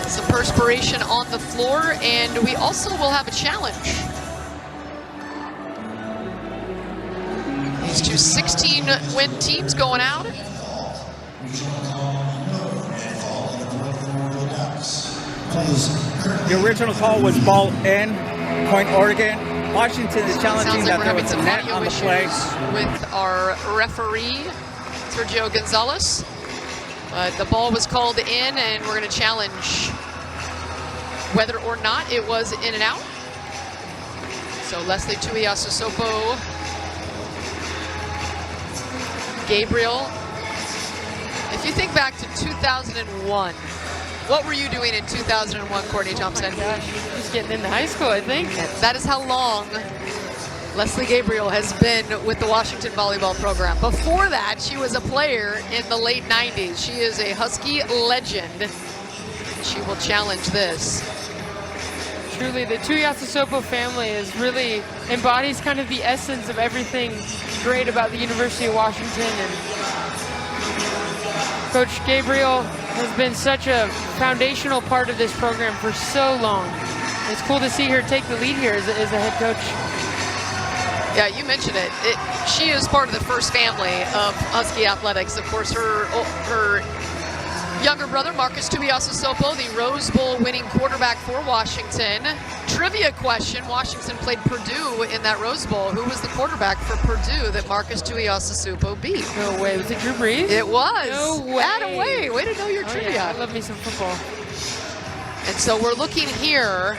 Speaker 1: some perspiration on the floor, and we also will have a challenge. These two 16-win teams going out.
Speaker 3: The original call was ball in, point Oregon. Washington is challenging that there was a net on the play.
Speaker 1: With our referee, Sergio Gonzalez. The ball was called in, and we're going to challenge whether or not it was in and out. So Leslie Tuiasosopo, Gabriel. If you think back to 2001, what were you doing in 2001, Courtney Thompson?
Speaker 2: Oh my gosh, just getting into high school, I think.
Speaker 1: That is how long Leslie Gabriel has been with the Washington volleyball program. Before that, she was a player in the late 90s. She is a Husky legend. She will challenge this.
Speaker 2: Truly, the Tuiasosopo family really embodies kind of the essence of everything great about the University of Washington. And Coach Gabriel has been such a foundational part of this program for so long. It's cool to see her take the lead here as a head coach.
Speaker 1: Yeah, you mentioned it. She is part of the first family of Husky athletics. Of course, her younger brother, Marcus Tuiasosopo, the Rose Bowl winning quarterback for Washington. Trivia question, Washington played Purdue in that Rose Bowl. Who was the quarterback for Purdue that Marcus Tuiasosopo beat?
Speaker 2: No way, was it Drew Brees?
Speaker 1: It was.
Speaker 2: No way.
Speaker 1: Attaway, way to know your trivia.
Speaker 2: Yeah, I love me some football.
Speaker 1: And so we're looking here.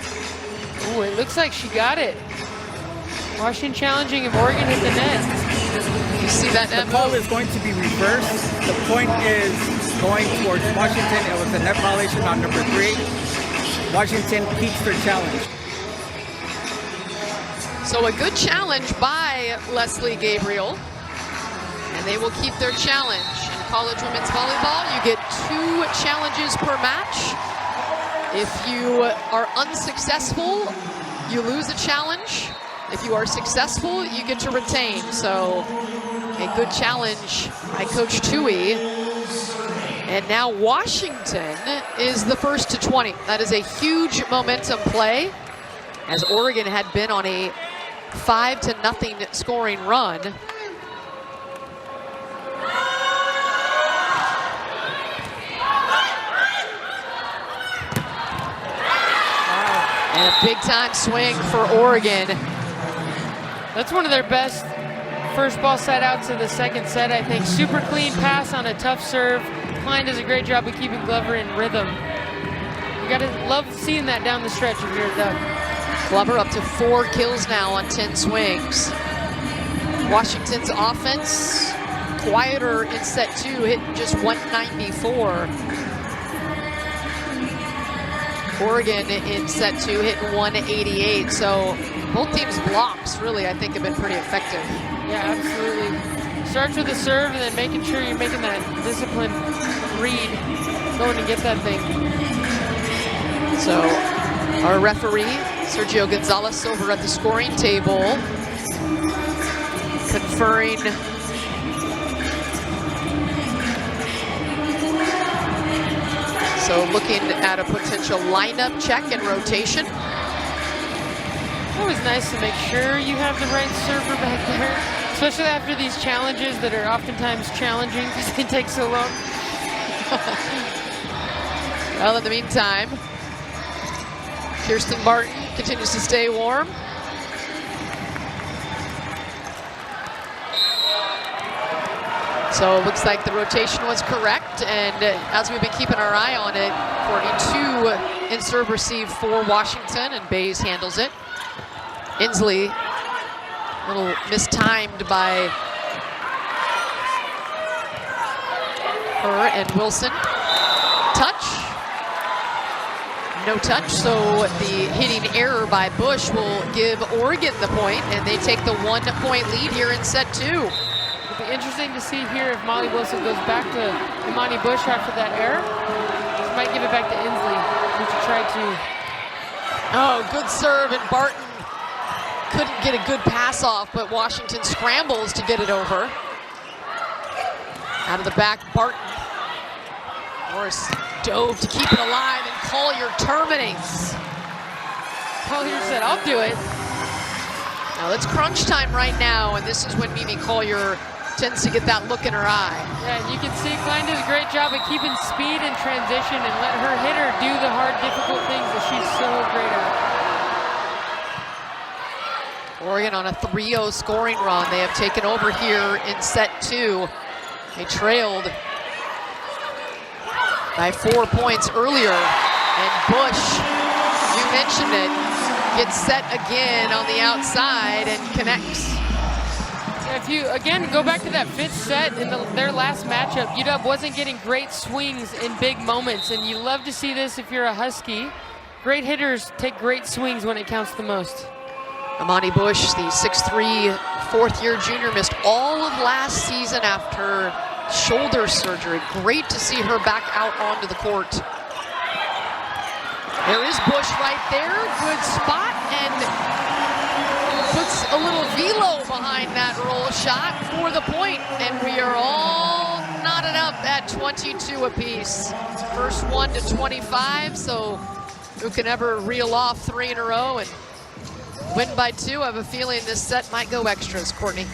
Speaker 2: Ooh, it looks like she got it. Washington challenging if Oregon hit the net.
Speaker 1: You see that net
Speaker 3: The call
Speaker 1: move?
Speaker 3: is going to be reversed. The point is going towards Washington. It was a net violation on number 3. Washington keeps their challenge. So
Speaker 1: a good challenge by Leslie Gabriel. And they will keep their challenge. In college women's volleyball, you get 2 challenges per match. If you are unsuccessful, you lose a challenge. If you are successful, you get to retain. So a good challenge by Coach Tui. And now Washington is the first to 20. That is a huge momentum play, as Oregon had been on a 5-0 scoring run. And a big time swing for Oregon.
Speaker 2: That's one of their best first ball set outs of the second set, I think. Super clean pass on a tough serve. Klein does a great job of keeping Glover in rhythm. You gotta love seeing that down the stretch if you're a Duck.
Speaker 1: Glover up to 4 kills now on 10 swings. Washington's offense quieter in set 2, hitting just 194. Oregon in set 2 hitting 188. So both teams' blocks really, I think, have been pretty effective.
Speaker 2: Yeah, absolutely. Starts with the serve and then making sure you're making that disciplined read, going to get that thing.
Speaker 1: So our referee, Sergio Gonzalez, over at the scoring table, conferring so looking at a potential lineup check and rotation.
Speaker 2: Always nice to make sure you have the right server back there, especially after these challenges that are oftentimes challenging because they take so long.
Speaker 1: Well, in the meantime, Kirsten Barton continues to stay warm. So it looks like the rotation was correct, and as we've been keeping our eye on it, 42 in serve receive for Washington, and Bays handles it. Inslee, a little mistimed by her and Wilson. Touch. No touch, so the hitting error by Bush will give Oregon the point, and they take the 1-point lead here in set 2.
Speaker 2: It'll be interesting to see here if Molly Wilson goes back to Imani Bush after that error. She might give it back to Inslee, who tried to.
Speaker 1: Oh, good serve, and Barton couldn't get a good pass off, but Washington scrambles to get it over. Out of the back, Barton. Morris dove to keep it alive, and Collier terminates.
Speaker 2: Collier said, I'll do it.
Speaker 1: Now it's crunch time right now, and this is when Mimi Collier tends to get that look in her eye.
Speaker 2: Yeah, and you can see Klein does a great job of keeping speed in transition and let her hitter do the hard, difficult things that she's so great at.
Speaker 1: Oregon on a 3-0 scoring run. They have taken over here in set 2. They trailed by 4 points earlier, and Bush, you mentioned it, gets set again on the outside and connects.
Speaker 2: If you, again, go back to that 5th set in their last matchup, UW wasn't getting great swings in big moments, and you love to see this if you're a Husky. Great hitters take great swings when it counts the most.
Speaker 1: Imani Bush, the 6'3", fourth-year junior, missed all of last season after shoulder surgery. Great to see her back out onto the court. There is Bush right there, good spot, and puts a little velo behind that roll shot for the point, and we are all knotted up at 22 apiece. First one to 25, so who can ever reel off 3 in a row and win by 2? I have a feeling this set might go extras, Courtney.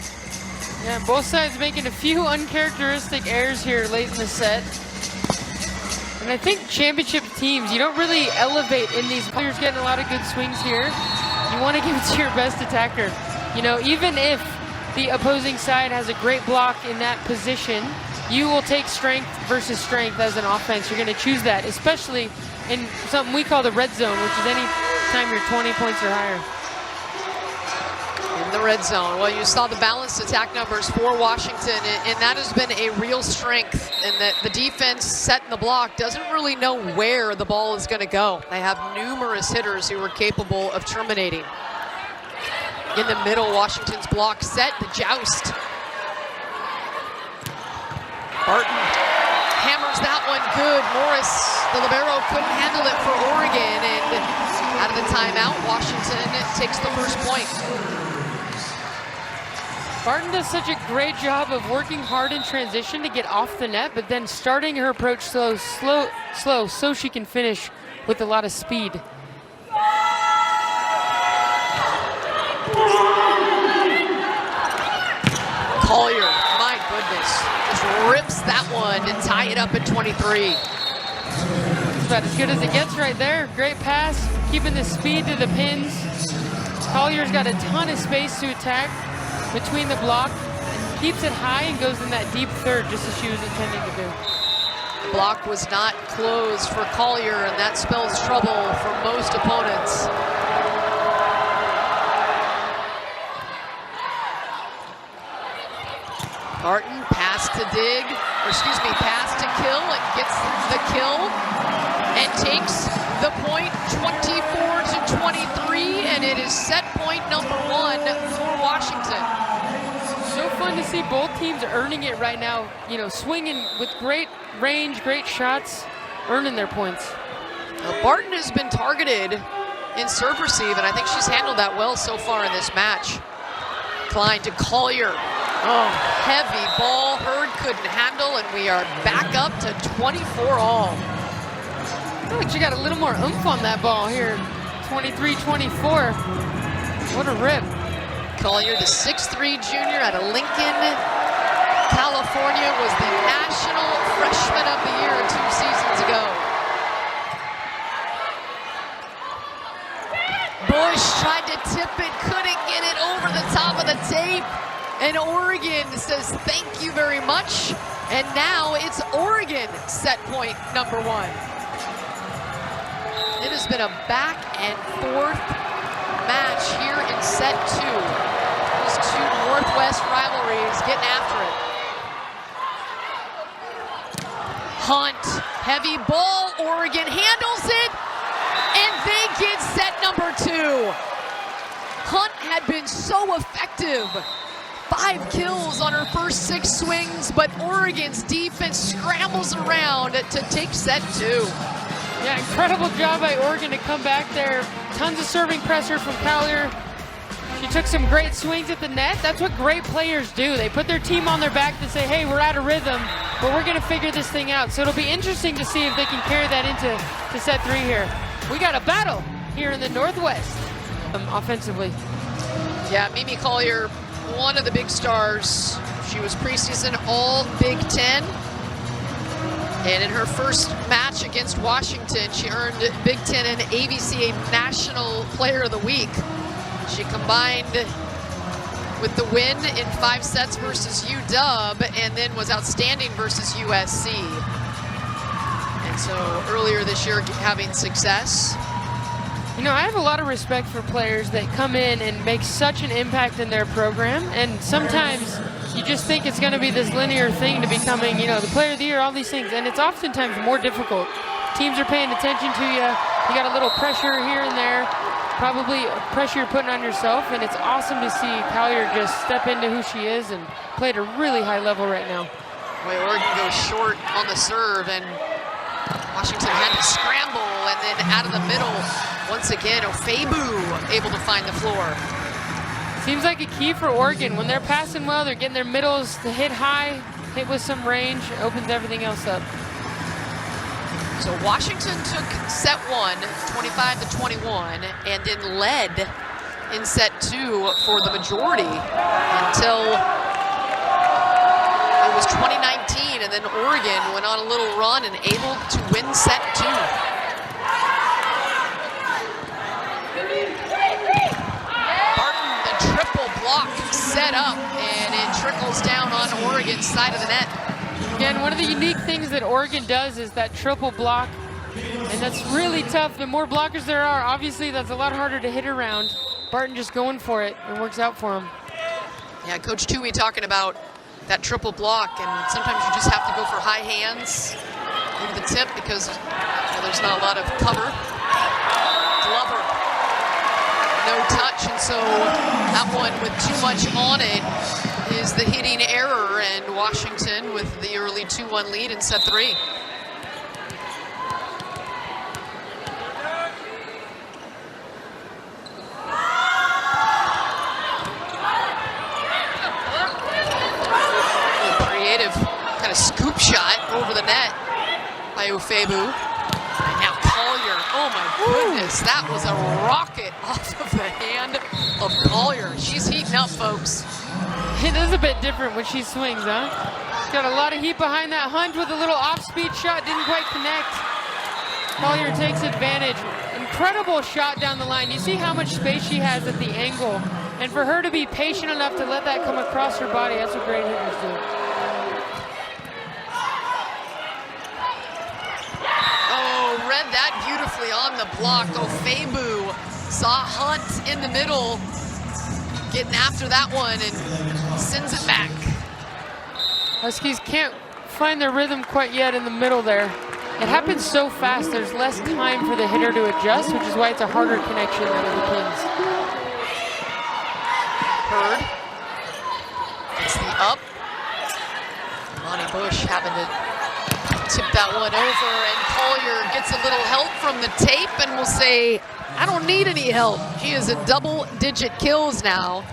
Speaker 2: Yeah, both sides making a few uncharacteristic errors here late in the set. And I think championship teams, you don't really elevate in these. Players getting a lot of good swings here. You want to give it to your best attacker. You know, even if the opposing side has a great block in that position, you will take strength versus strength as an offense. You're going to choose that, especially in something we call the red zone, which is any time you're 20 points or higher.
Speaker 1: In the red zone. Well, you saw the balanced attack numbers for Washington, and that has been a real strength, and that the defense setting the block doesn't really know where the ball is going to go. They have numerous hitters who are capable of terminating. In the middle, Washington's block set, the joust. Barton hammers that one good. Morris, the libero, couldn't handle it for Oregon, and out of the timeout, Washington takes the first point.
Speaker 2: Barton does such a great job of working hard in transition to get off the net, but then starting her approach slow, so she can finish with a lot of speed.
Speaker 1: Collier, my goodness, just rips that one to tie it up at 23.
Speaker 2: It's about as good as it gets right there. Great pass, keeping the speed to the pins. Collier's got a ton of space to attack between the block, and keeps it high and goes in that deep third, just as she was intending to do.
Speaker 1: The block was not closed for Collier, and that spells trouble for most opponents. Barton, pass to dig, or excuse me, pass to kill, and gets the kill, and takes the point 24 to 23, and it is set point number 1 for Washington.
Speaker 2: So fun to see both teams earning it right now, you know, swinging with great range, great shots, earning their points.
Speaker 1: Now, Barton has been targeted in serve receive, and I think she's handled that well so far in this match. Klein to Collier. Oh, heavy ball. Hurd couldn't handle, and we are back up to 24 all.
Speaker 2: I feel like she got a little more oomph on that ball here. 23-24. What a rip.
Speaker 1: Collier, the 6'3" junior out of Lincoln, California, was the National Freshman of the Year 2 seasons ago. Bush tried to tip it, couldn't get it over the top of the tape. And Oregon says thank you very much. And now it's Oregon set point number 1. It has been a back and forth match here in set 2. These 2 Northwest rivalries getting after it. Hunt, heavy ball, Oregon handles it, and they get set number 2. Hunt had been so effective. 5 kills on her first 6 swings, but Oregon's defense scrambles around to take set 2.
Speaker 2: Yeah, incredible job by Oregon to come back there. Tons of serving pressure from Collier. She took some great swings at the net. That's what great players do. They put their team on their back to say, hey, we're out of rhythm, but we're going to figure this thing out. So it'll be interesting to see if they can carry that into set 3 here. We got a battle here in the Northwest offensively.
Speaker 1: Yeah, Mimi Collier, one of the big stars. She was preseason all Big Ten. And in her first match against Washington, she earned Big Ten and AVCA National Player of the Week. She combined with the win in 5 sets versus UW, and then was outstanding versus USC. And so earlier this year, having success.
Speaker 2: You know, I have a lot of respect for players that come in and make such an impact in their program, and sometimes you just think it's going to be this linear thing to becoming, you know, the player of the year, all these things, and it's oftentimes more difficult. Teams are paying attention to you. You got a little pressure here and there, probably pressure you're putting on yourself, and it's awesome to see Collier just step into who she is and play at a really high level right now.
Speaker 1: Boy, Oregon goes short on the serve, and Washington had to scramble, and then out of the middle, once again, Ofebu able to find the floor.
Speaker 2: Seems like a key for Oregon. When they're passing well, they're getting their middles to hit high. hit with some range, opens everything else up.
Speaker 1: So Washington took set 1, 25-21, and then led in set 2 for the majority until it was 2019, and then Oregon went on a little run and able to win set 2. Barton, the triple block set up, and it trickles down on Oregon's side of the net.
Speaker 2: Again, one of the unique things that Oregon does is that triple block, and that's really tough. The more blockers there are, obviously that's a lot harder to hit around. Barton just going for it, and works out for him.
Speaker 1: Yeah, Coach Toohey talking about that triple block, and sometimes you just have to go for high hands over the tip because there's not a lot of cover. Glover, no touch, and so that one with too much on it is the hitting error, and Washington with the early 2-1 lead in set 3. Creative kind of scoop shot over the net by Ofebu. And now Collier, oh my goodness, that was a rocket off of the hand of Collier. She's heating up, folks.
Speaker 2: It is a bit different when she swings, huh? She's got a lot of heat behind that. Hunt with a little off-speed shot, didn't quite connect. Collier takes advantage. Incredible shot down the line. You see how much space she has at the angle. And for her to be patient enough to let that come across her body, that's what great hitters do.
Speaker 1: Oh, read that beautifully on the block. Ofebu saw Hunt in the middle, getting after that one and sends it back.
Speaker 2: Huskies can't find their rhythm quite yet in the middle there. It happens so fast, there's less time for the hitter to adjust, which is why it's a harder connection than the pins.
Speaker 1: Hurd. It's the up. Lonnie Bush having to tip that one over, and Collier gets a little help from the tape and will say, I don't need any help. She is in double-digit kills now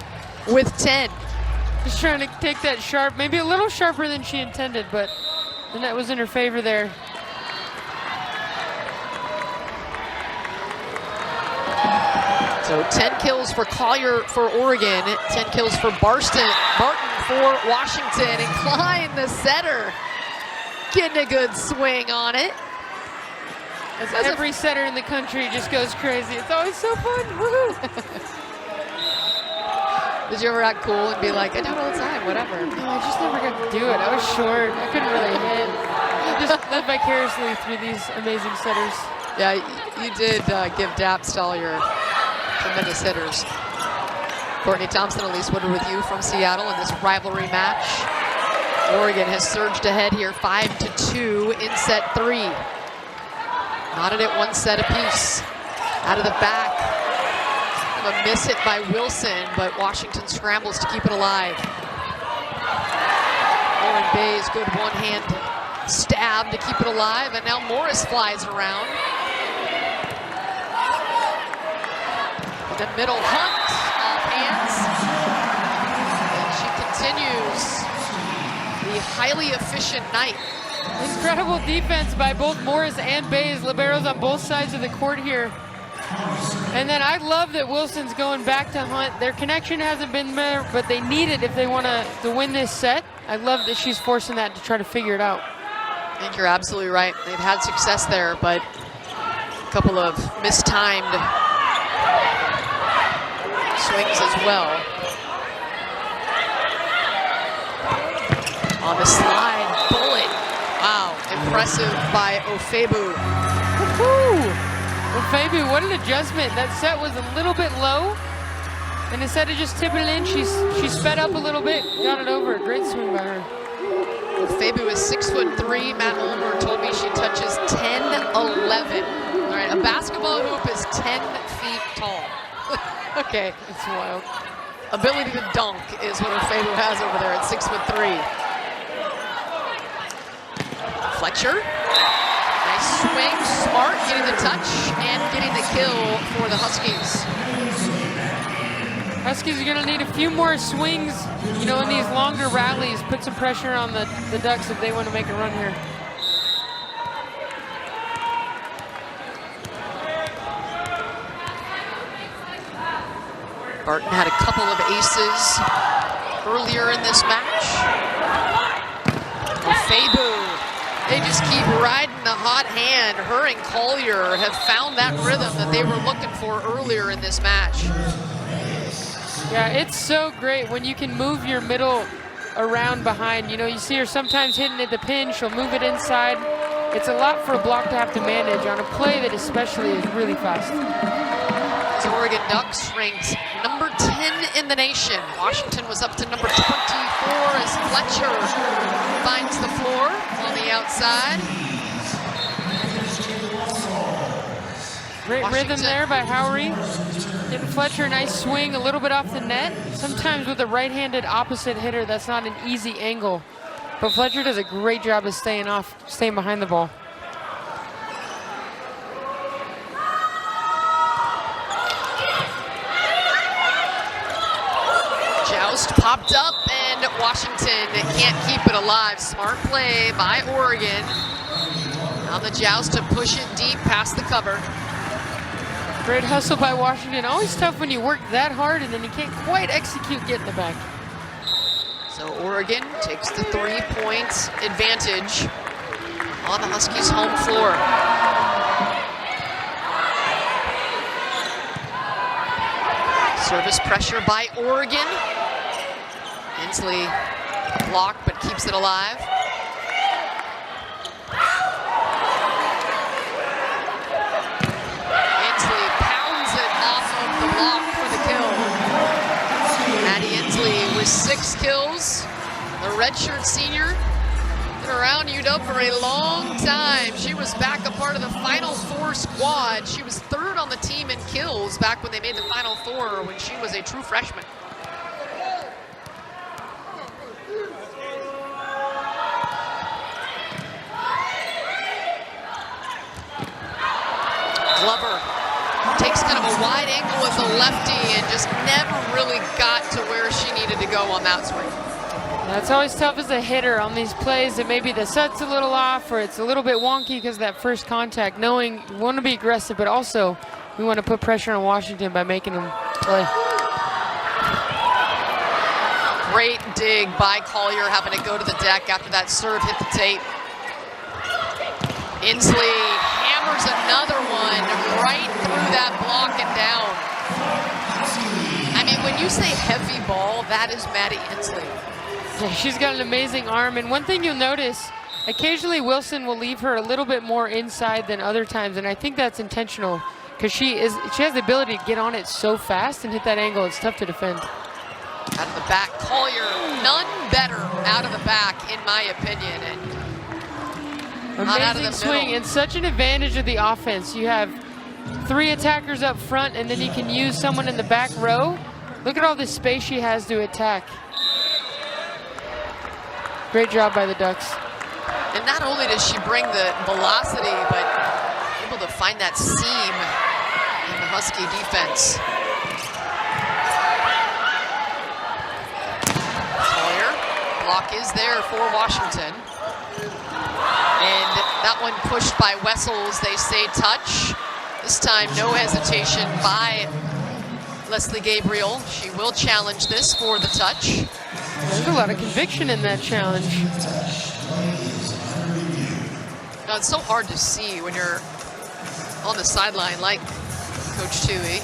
Speaker 1: with 10.
Speaker 2: Just trying to take that sharp, maybe a little sharper than she intended, but the net was in her favor there.
Speaker 1: So 10 kills for Collier for Oregon, 10 kills for Barton for Washington, and Klein, the setter, getting a good swing on it.
Speaker 2: As every setter in the country just goes crazy. It's always so fun, woohoo!
Speaker 1: Did you ever act cool and be like, I do it all the time, whatever?
Speaker 2: No, I just never got to do it. I was short, I couldn't really hit. I just lived vicariously through these amazing setters.
Speaker 1: Yeah, you did give Daps all your tremendous hitters. Courtney Thompson, Elise Woodward with you from Seattle in this rivalry match. Oregon has surged ahead here 5-2 in set 3. Knotted at one set apiece. Out of the back. A miss hit by Wilson, but Washington scrambles to keep it alive. Lauren Bayes, good one-hand stab to keep it alive, and now Morris flies around. The middle Hunt off hands. And she continues the highly efficient night.
Speaker 2: Incredible defense by both Morris and Bayes. Liberos on both sides of the court here. And then I love that Wilson's going back to Hunt. Their connection hasn't been there, but they need it if they want to win this set. I love that she's forcing that to try to figure it out.
Speaker 1: I think you're absolutely right. They've had success there, but a couple of mistimed swings as well. On the slide, bullet. Wow, impressive by Ofebu.
Speaker 2: Woohoo! Ofebu, what an adjustment. That set was a little bit low, and instead of just tipping it in, she sped up a little bit, got it over. Great swing by her.
Speaker 1: Ofebu is 6'3". Matt Ulmer told me she touches 10'11". All right, a basketball hoop is 10 feet tall. Okay,
Speaker 2: it's wild.
Speaker 1: Ability to dunk is what Ofebu has over there at 6'3". Fletcher. Nice swing, smart, getting the touch and getting the kill for the Huskies.
Speaker 2: Huskies are gonna need a few more swings, you know, in these longer rallies, put some pressure on the Ducks if they want to make a run here.
Speaker 1: Barton had a couple of aces earlier in this match. Fabu, they just keep riding the hot hand. Her and Collier have found that rhythm that they were looking for earlier in this match.
Speaker 2: Yeah, it's so great when you can move your middle around behind. You know, you see her sometimes hitting at the pin, she'll move it inside. It's a lot for a block to have to manage on a play that especially is really fast.
Speaker 1: The Oregon Ducks ranked number 10 in the nation. Washington was up to number 24 as Fletcher finds the floor on the outside.
Speaker 2: Great
Speaker 1: Washington.
Speaker 2: rhythm there by Howery. Giving Fletcher a nice swing, a little bit off the net. Sometimes with a right-handed opposite hitter, that's not an easy angle. But Fletcher does a great job of staying behind the ball.
Speaker 1: Joust popped up and Washington can't keep it alive. Smart play by Oregon. Now the Joust to push it deep past the cover.
Speaker 2: Great hustle by Washington. Always tough when you work that hard and then you can't quite execute getting the back.
Speaker 1: So Oregon takes the 3-point advantage on the Huskies' home floor. Service pressure by Oregon. Inslee blocked but keeps it alive. Inslee pounds it off of the block for the kill. Maddie Inslee with 6 kills. The redshirt senior been around UW for a long time. She was back a part of the Final Four squad. She was 3rd on the team in kills back when they made the Final Four when she was a true freshman. Glover takes kind of a wide angle with a lefty and just never really got to where she needed to go on that swing.
Speaker 2: That's always tough as a hitter on these plays that maybe the set's a little off or it's a little bit wonky because of that first contact, knowing we want to be aggressive, but also we want to put pressure on Washington by making them play.
Speaker 1: Great dig by Collier, having to go to the deck after that serve hit the tape. Inslee hammers another one right through that block and down. I mean, when you say heavy ball, that is Maddie Inslee.
Speaker 2: Yeah, she's got an amazing arm, and one thing you'll notice, occasionally Wilson will leave her a little bit more inside than other times, and I think that's intentional because she has the ability to get on it so fast and hit that angle. It's tough to defend.
Speaker 1: Out of the back, Collier, none better out of the back, in my opinion. And
Speaker 2: amazing swing and such an advantage of the offense. You have 3 attackers up front, and then you can use someone in the back row. Look at all this space she has to attack. Great job by the Ducks.
Speaker 1: And not only does she bring the velocity, but able to find that seam in the Husky defense. Collier, block is there for Washington. And that one pushed by Wessels, they say touch. This time no hesitation by Leslie Gabriel. She will challenge this for the touch.
Speaker 2: There's a lot of conviction in that challenge.
Speaker 1: Now, it's so hard to see when you're on the sideline like Coach Tui.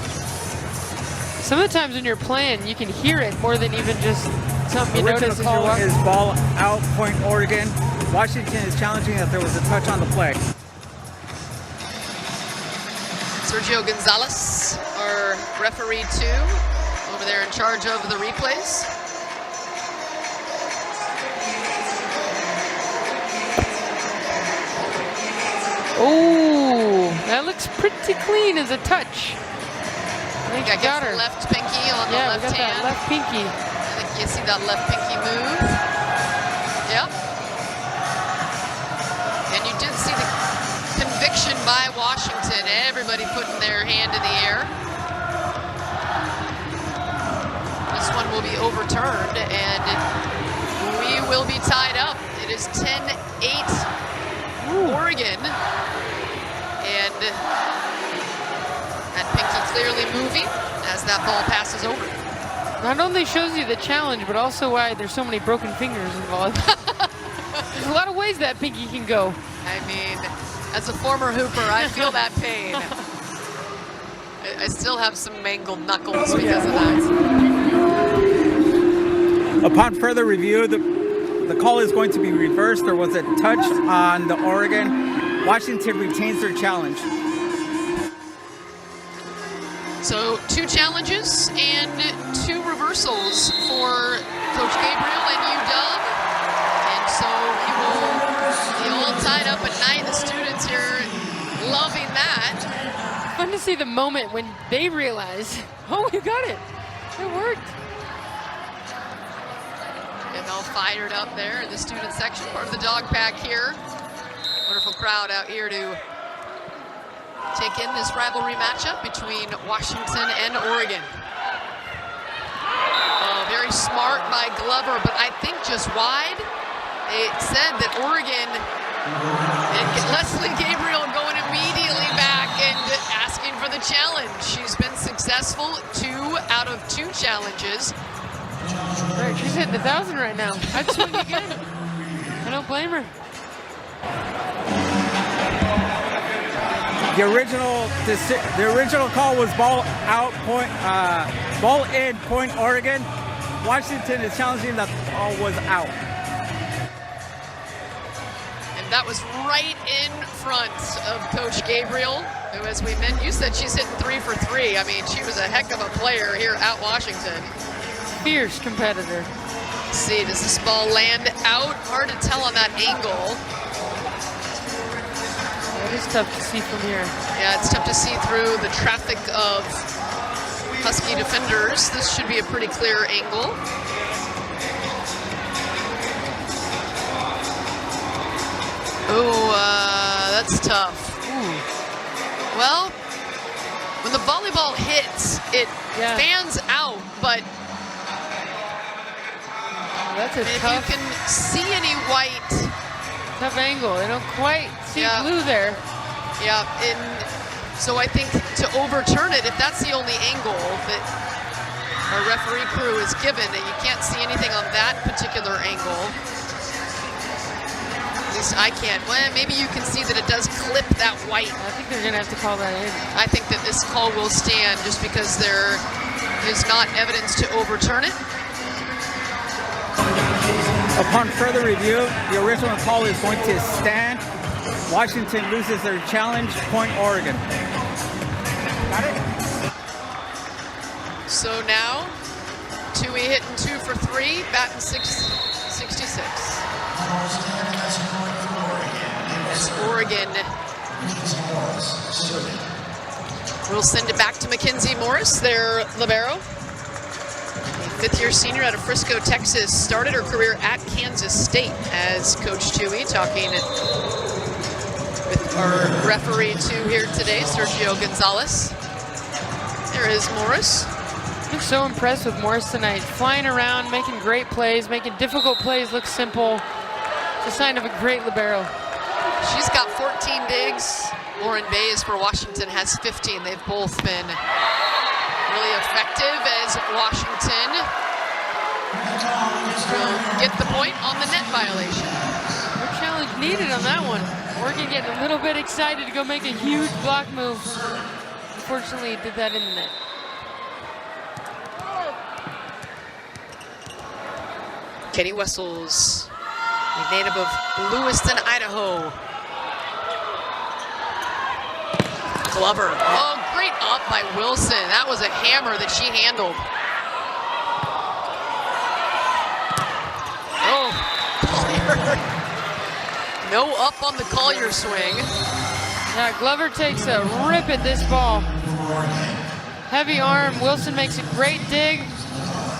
Speaker 2: Some of the times when you're playing, you can hear it more than even just something you notice as you're
Speaker 3: call
Speaker 2: walking.
Speaker 3: is ball out, point Oregon. Washington is challenging that there was a touch on the play.
Speaker 1: Sergio Gonzalez, our referee 2, over there in charge of the replays.
Speaker 2: Oh, that looks pretty clean as a touch. I think
Speaker 1: I
Speaker 2: you
Speaker 1: guess
Speaker 2: got her.
Speaker 1: left pinky on the
Speaker 2: Yeah,
Speaker 1: left
Speaker 2: we got
Speaker 1: hand.
Speaker 2: that left pinky.
Speaker 1: I think you see that left pinky move. Yep. And you did see the conviction by Washington. Everybody putting their hand in the air. will be overturned, and we will be tied up. It is 10-8 Oregon, and that pinky clearly moving as that ball passes over.
Speaker 2: Not only shows you the challenge, but also why there's so many broken fingers involved. There's a lot of ways that pinky can go.
Speaker 1: I mean, as a former hooper, I feel that pain. I still have some mangled knuckles because of that.
Speaker 3: Upon further review, the call is going to be reversed. There was a touch on the Oregon. Washington retains their challenge.
Speaker 1: So 2 challenges and 2 reversals for Coach Gabriel and UW. And so we will be all tied up at night. The students here loving that.
Speaker 2: Fun to see the moment when they realize, oh, we got it. It worked.
Speaker 1: And all fired up there in the student section, part of the dog pack here. Wonderful crowd out here to take in this rivalry matchup between Washington and Oregon. Very smart by Glover, but I think just wide. They said that Oregon, and Leslie Gabriel going immediately back and asking for the challenge. She's been successful 2 out of 2 challenges.
Speaker 2: Right, she's hitting 1,000 right now. I'd swing again. I don't blame her.
Speaker 3: The original call was ball in, point Oregon. Washington is challenging that the ball was out.
Speaker 1: And that was right in front of Coach Gabriel, who, as we mentioned, you said she's hitting 3 for 3. I mean, she was a heck of a player here at Washington.
Speaker 2: Fierce competitor.
Speaker 1: Let's see, does this ball land out? Hard to tell on that angle.
Speaker 2: It is tough to see from here.
Speaker 1: Yeah, it's tough to see through the traffic of Husky defenders. This should be a pretty clear angle. Oh, that's tough. Ooh. Well, when the volleyball hits, it fans out, but
Speaker 2: that's a
Speaker 1: if
Speaker 2: tough,
Speaker 1: you can see any white.
Speaker 2: Tough angle. They don't quite see blue there.
Speaker 1: Yeah, and so I think to overturn it, if that's the only angle that our referee crew is given, and you can't see anything on that particular angle, at least I can't. Well, maybe you can see that it does clip that white.
Speaker 2: I think they're going to have to call that in.
Speaker 1: I think that this call will stand just because there is not evidence to overturn it.
Speaker 3: Upon further review, the original call is going to stand. Washington loses their challenge, point Oregon. Got it?
Speaker 1: So now, Tui hitting 2 for 3, batting 666. As Oregon will send it back to Mackenzie Morris, their libero. 5th-year senior out of Frisco, Texas, started her career at Kansas State as Coach Tui, talking with our referee too here today, Sergio Gonzalez. There is Morris.
Speaker 2: I'm so impressed with Morris tonight. Flying around, making great plays, making difficult plays look simple. It's a sign of a great libero.
Speaker 1: She's got 14 digs. Lauren Bays for Washington has 15. They've both been really effective as Washington will get the point on the net violation.
Speaker 2: No challenge needed on that one. Oregon getting a little bit excited to go make a huge block move. Unfortunately, did that in the net.
Speaker 1: Katie Wessels, a native of Lewiston, Idaho. Glover. Oh, great up by Wilson. That was a hammer that she handled. Oh, no up on the Collier swing.
Speaker 2: Now Glover takes a rip at this ball. Heavy arm. Wilson makes a great dig.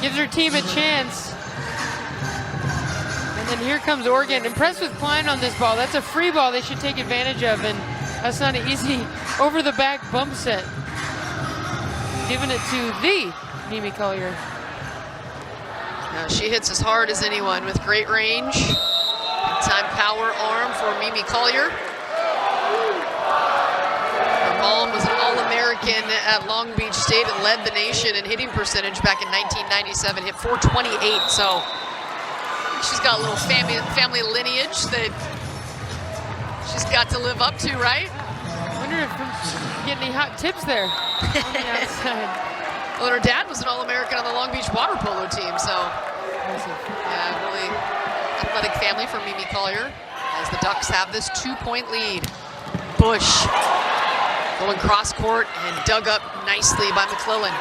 Speaker 2: Gives her team a chance. And then here comes Oregon. Impressed with Klein on this ball. That's a free ball they should take advantage of. And that's not an easy over-the-back bump set. Giving it to the Mimi Collier.
Speaker 1: She hits as hard as anyone with great range. Time power arm for Mimi Collier. Her mom was an All-American at Long Beach State and led the nation in hitting percentage back in 1997, hit .428. So she's got a little family lineage that she's got to live up to, right?
Speaker 2: I wonder if we're getting any hot tips there on the outside.
Speaker 1: Well, her dad was an All-American on the Long Beach water polo team, so yeah, really athletic family for Mimi Collier as the Ducks have this 2-point lead. Bush going cross court and dug up nicely by McClellan.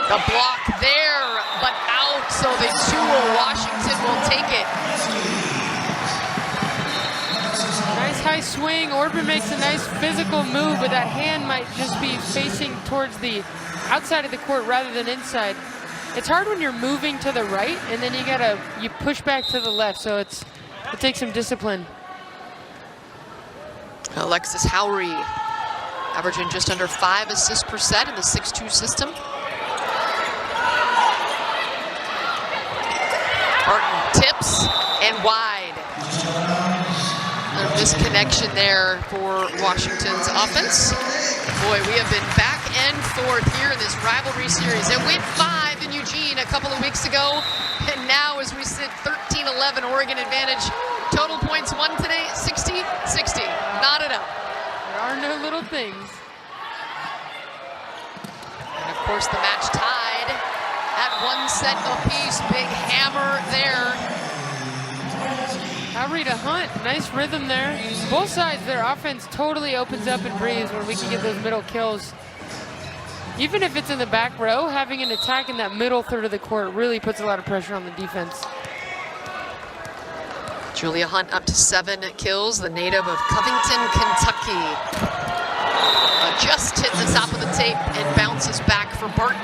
Speaker 1: The block there, but out, so the 2-0 Washington will take it.
Speaker 2: Nice high swing. Orban makes a nice physical move, but that hand might just be facing towards the outside of the court rather than inside. It's hard when you're moving to the right and then you push back to the left, so it takes some discipline.
Speaker 1: Alexis Howry averaging just under 5 assists per set in the 6-2 system. Barton tips and wide. A misconnection there for Washington's offense. Boy, we have been back and forth here in this rivalry series. It went 5 in Eugene a couple of weeks ago, and now as we sit 13-11 Oregon advantage. Total points won today, 60-60. Not enough.
Speaker 2: There are no little things.
Speaker 1: And of course the match tied at 1 set apiece. Big hammer there.
Speaker 2: Howry to Hunt, nice rhythm there. Both sides, their offense totally opens up and breathes when we can get those middle kills. Even if it's in the back row, having an attack in that middle third of the court really puts a lot of pressure on the defense.
Speaker 1: Julia Hunt up to 7 kills, the native of Covington, Kentucky. Just hit the top of the tape and bounces back for Barton.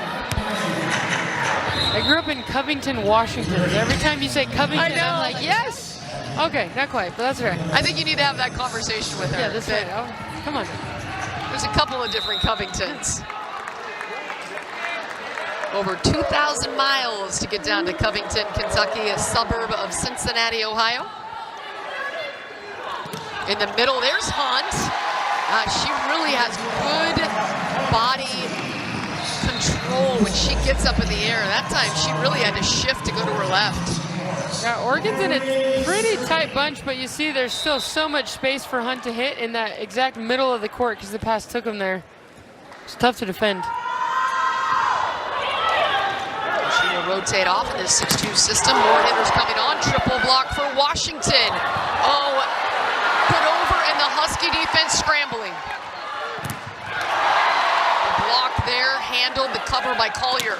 Speaker 2: I grew up in Covington, Washington. Every time you say Covington, I'm like, yes! Okay, not quite, but that's right.
Speaker 1: I think you need to have that conversation with her.
Speaker 2: Yeah, that's right. Oh, come on.
Speaker 1: There's a couple of different Covingtons. Over 2,000 miles to get down to Covington, Kentucky, a suburb of Cincinnati, Ohio. In the middle, there's Hunt. She really has good body control when she gets up in the air. That time, she really had to shift to go to her left.
Speaker 2: Yeah, Oregon's in a pretty tight bunch, but you see there's still so much space for Hunt to hit in that exact middle of the court because the pass took him there. It's tough to defend.
Speaker 1: She will rotate off in this 6-2 system. More hitters coming on. Triple block for Washington. Oh, put over and the Husky defense scrambling. The block there handled, the cover by Collier.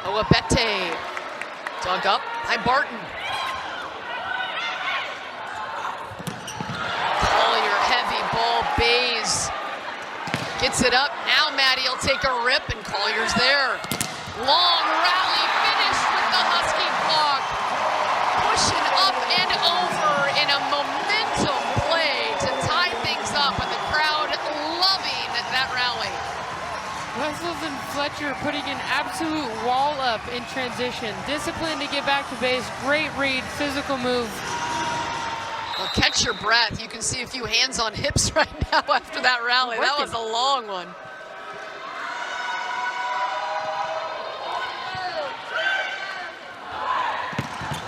Speaker 1: Oabete dug up by Barton. Collier, heavy ball, Bays gets it up. Now Maddie will take a rip and Collier's there. Long rally finished with the Husky block. Pushing up and over in a momentum play to tie things up, and the crowd loving that rally.
Speaker 2: Wessels and Fletcher putting an absolute wall up in transition. Discipline to get back to base. Great read, physical move.
Speaker 1: Well, catch your breath. You can see a few hands on hips right now after that rally. That was a long one.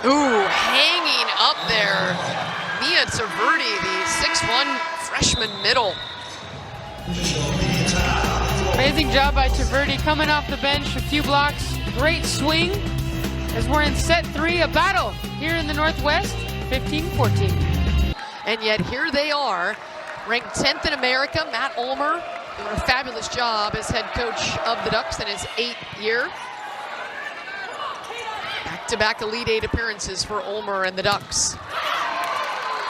Speaker 1: Ooh, hanging up there. Mia Taverdi, the 6'1" freshman middle.
Speaker 2: Amazing job by Taverdi coming off the bench, a few blocks. Great swing as we're in set 3, a battle here in the Northwest, 15-14.
Speaker 1: And yet here they are, ranked 10th in America. Matt Ulmer doing a fabulous job as head coach of the Ducks in his 8th year. Back-to-back Elite 8 appearances for Ulmer and the Ducks.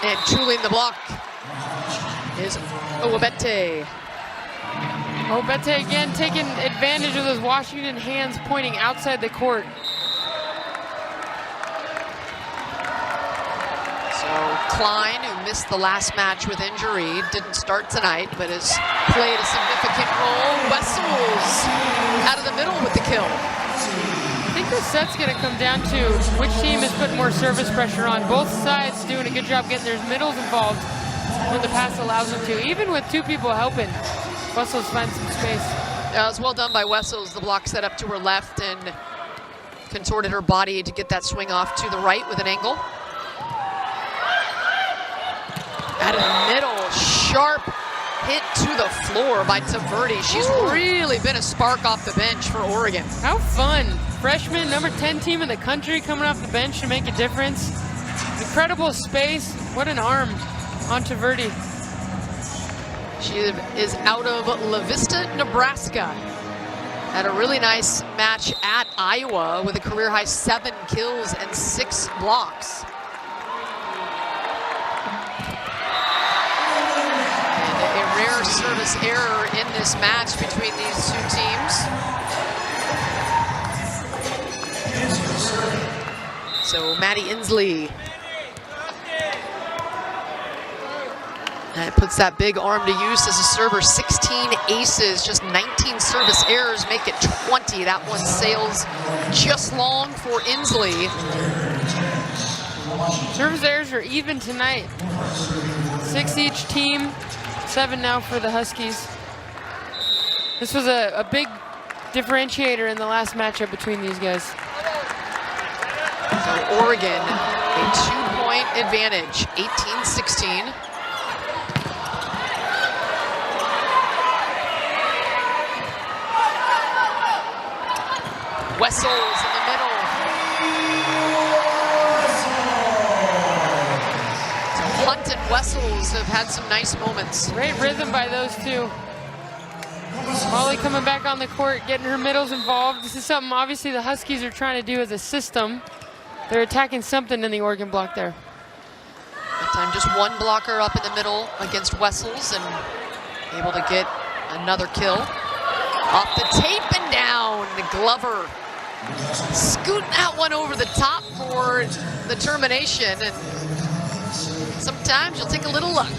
Speaker 1: And tooling the block is Oabete.
Speaker 2: Oabete again taking advantage of those Washington hands pointing outside the court.
Speaker 1: So Klein, who missed the last match with injury, didn't start tonight, but has played a significant role. Wessels out of the middle with the kill.
Speaker 2: think the set's going to come down to which team is putting more service pressure on. Both sides doing a good job getting their middles involved when the pass allows them to. Even with two people helping, Wessels finds some space.
Speaker 1: Yeah, it was well done by Wessels. The block set up to her left and contorted her body to get that swing off to the right with an angle. Out of the middle, sharp hit to the floor by Taverdi. She's really been a spark off the bench for Oregon.
Speaker 2: How fun. Freshman, number 10 team in the country coming off the bench to make a difference. Incredible space. What an arm on Taverdi.
Speaker 1: She is out of La Vista, Nebraska. Had a really nice match at Iowa with a career-high 7 kills and 6 blocks. Rare service error in this match between these two teams. So Maddie Inslee. That puts that big arm to use as a server. 16 aces, just 19 service errors make it 20. That one sails just long for Inslee.
Speaker 2: Service errors are even tonight. 6 each team. 7 now for the Huskies. This was a big differentiator in the last matchup between these guys.
Speaker 1: So Oregon, a 2-point advantage, 18-16. Wessels in the middle. Hunt and Wessels have had some nice moments.
Speaker 2: Great rhythm by those two. Molly coming back on the court, getting her middles involved. This is something obviously the Huskies are trying to do as a system. They're attacking something in the Oregon block there.
Speaker 1: That time just one blocker up in the middle against Wessels and able to get another kill. Off the tape and down, Glover. Scooting that one over the top for the termination. And sometimes you'll take a little luck.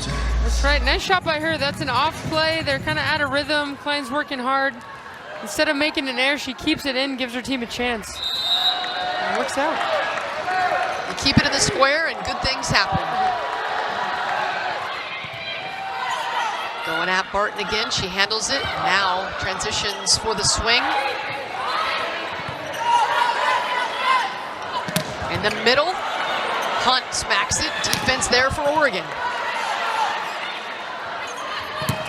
Speaker 2: That's right, nice shot by her. That's an off play. They're kind of out of rhythm. Klein's working hard. Instead of making an error, she keeps it in, gives her team a chance. It works out.
Speaker 1: You keep it in the square and good things happen. Going at Barton again, she handles it. Now transitions for the swing. In the middle, Hunt smacks it. Defense there for Oregon.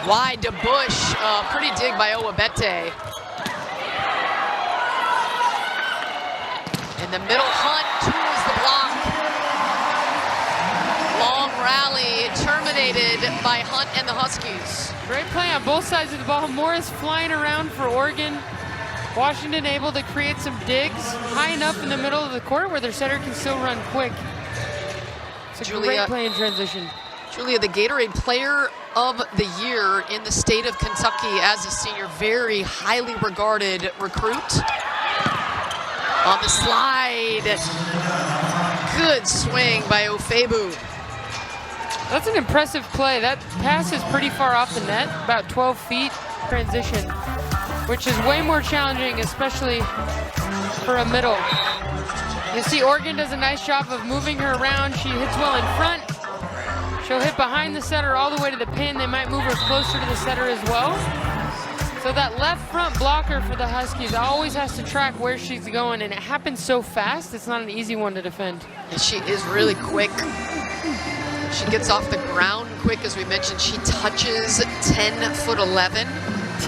Speaker 1: Wide to Bush. Pretty dig by Owabete. In the middle, Hunt tools the block. Long rally terminated by Hunt and the Huskies.
Speaker 2: Great play on both sides of the ball. Morris flying around for Oregon. Washington able to create some digs high enough in the middle of the court where their setter can still run quick. It's a great play in transition.
Speaker 1: Julia, the Gatorade Player of the Year in the state of Kentucky as a senior. Very highly regarded recruit. On the slide. Good swing by Ofebu.
Speaker 2: That's an impressive play. That pass is pretty far off the net, about 12 feet transition, which is way more challenging, especially for a middle. You see Oregon does a nice job of moving her around. She hits well in front. She'll hit behind the setter all the way to the pin. They might move her closer to the setter as well. So that left front blocker for the Huskies always has to track where she's going, and it happens so fast, it's not an easy one to defend.
Speaker 1: And she is really quick. She gets off the ground quick, as we mentioned. She touches 10'11".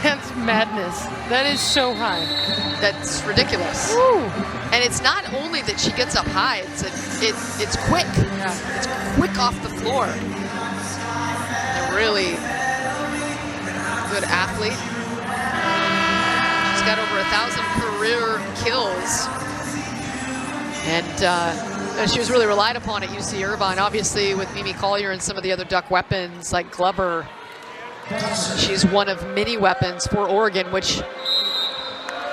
Speaker 2: That's madness. That is so high.
Speaker 1: That's ridiculous.
Speaker 2: Woo.
Speaker 1: And it's not only that she gets up high, it's quick.
Speaker 2: Yeah.
Speaker 1: It's quick off the floor. A really good athlete. She's got over 1,000 career kills. And she was really relied upon at UC Irvine. Obviously, with Mimi Collier and some of the other Duck weapons like Glover, she's one of many weapons for Oregon, which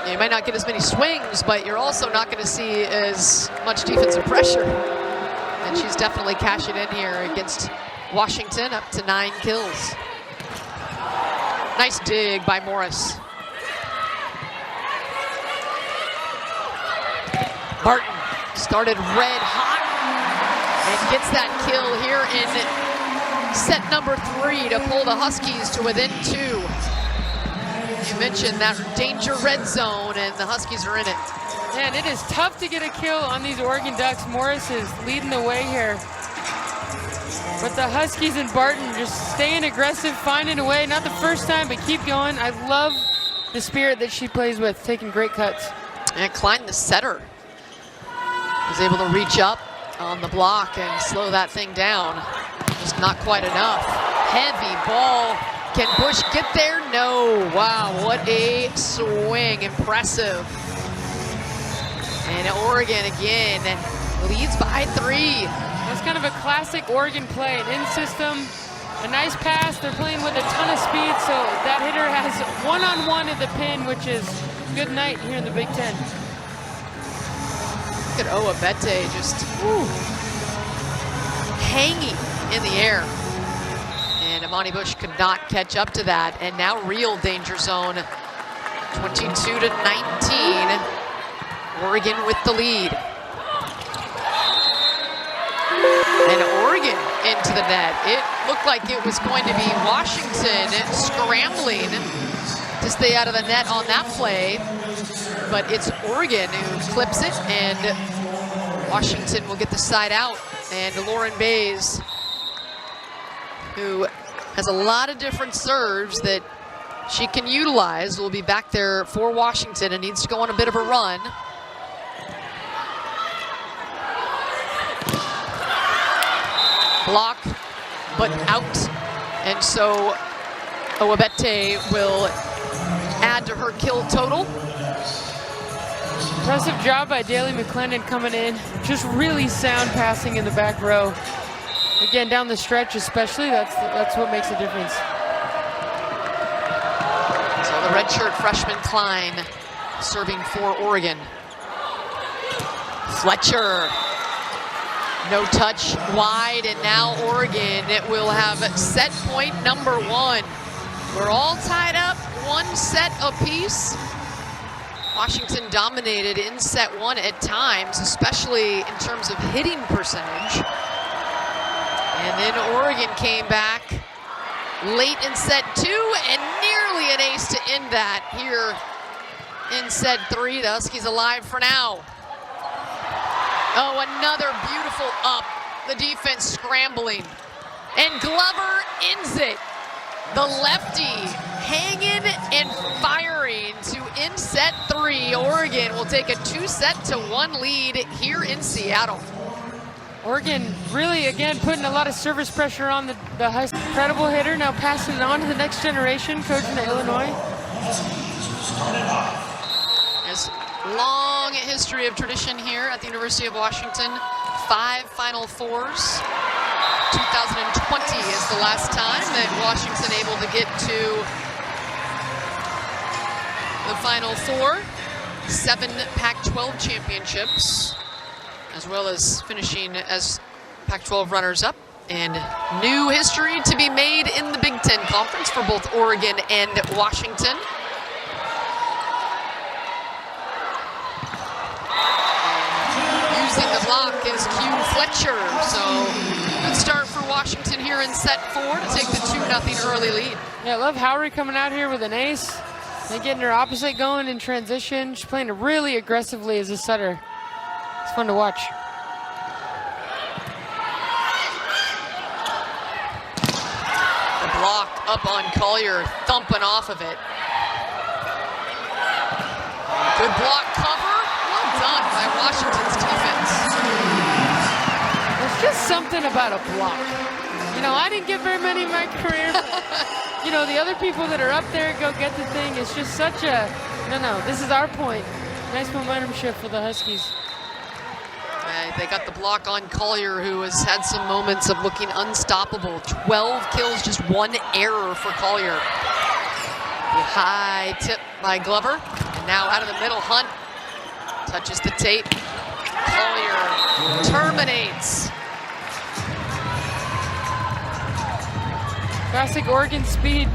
Speaker 1: you might not get as many swings, but you're also not going to see as much defensive pressure. And she's definitely cashing in here against Washington, up to 9 kills. Nice dig by Morris. Barton started red hot and gets that kill here in set number 3 to pull the Huskies to within 2. You mentioned that danger red zone, and the Huskies are in it.
Speaker 2: Man, it is tough to get a kill on these Oregon Ducks. Morris is leading the way here. But the Huskies and Barton just staying aggressive, finding a way. Not the first time, but keep going. I love the spirit that she plays with, taking great cuts.
Speaker 1: And Klein, the setter, was able to reach up on the block and slow that thing down. Just not quite enough. Heavy ball. Can Bush get there? No. Wow, what a swing. Impressive. And Oregon again leads by 3.
Speaker 2: That's kind of a classic Oregon play. An in-system, a nice pass. They're playing with a ton of speed, so that hitter has one-on-one at the pin, which is good night here in the Big Ten.
Speaker 1: Look at Oabete just hanging in the air. And Amani Bush could not catch up to that. And now real danger zone, 22-19. Oregon with the lead. And Oregon into the net. It looked like it was going to be Washington scrambling to stay out of the net on that play. But it's Oregon who clips it, and Washington will get the side out. And Lauren Bays, who has a lot of different serves that she can utilize, will be back there for Washington and needs to go on a bit of a run. Block, but out. And so Oabete will add to her kill total.
Speaker 2: Impressive job by Daly McClendon coming in. Just really sound passing in the back row. Again, down the stretch especially, that's what makes a difference.
Speaker 1: So the redshirt freshman Klein serving for Oregon. Fletcher, no touch wide, and now Oregon will have set point number 1. We're all tied up, 1 set apiece. Washington dominated in set 1 at times, especially in terms of hitting percentage. And then Oregon came back late in set 2 and nearly an ace to end that here in set 3. The Huskies alive for now. Oh, another beautiful up. The defense scrambling. And Glover ends it. The lefty hanging and firing to end set 3. Oregon will take a 2-1 lead here in Seattle.
Speaker 2: Oregon really, again, putting a lot of service pressure on the Huskies. Incredible hitter, now passing it on to the next generation, coaching at Illinois.
Speaker 1: There's long history of tradition here at the University of Washington. 5 Final Fours. 2020 is the last time that Washington able to get to the Final Four. 7 Pac-12 championships, as well as finishing as Pac-12 runners-up. And new history to be made in the Big Ten Conference for both Oregon and Washington. And using the block is Q Fletcher. So good start for Washington here in set 4 to take the 2-0 early lead.
Speaker 2: Yeah, I love Howry coming out here with an ace. And getting her opposite going in transition. She's playing really aggressively as a setter. It's fun to watch.
Speaker 1: The block up on Collier, thumping off of it. Good block cover. Well done by Washington's defense.
Speaker 2: There's just something about a block. You know, I didn't get very many in my career. You know, the other people that are up there go get the thing. It's just such a, no, this is our point. Nice momentum shift for the Huskies.
Speaker 1: They got the block on Collier, who has had some moments of looking unstoppable. 12 kills, just 1 error for Collier. High tip by Glover. And now out of the middle, Hunt touches the tape. Collier terminates.
Speaker 2: Classic Oregon speed.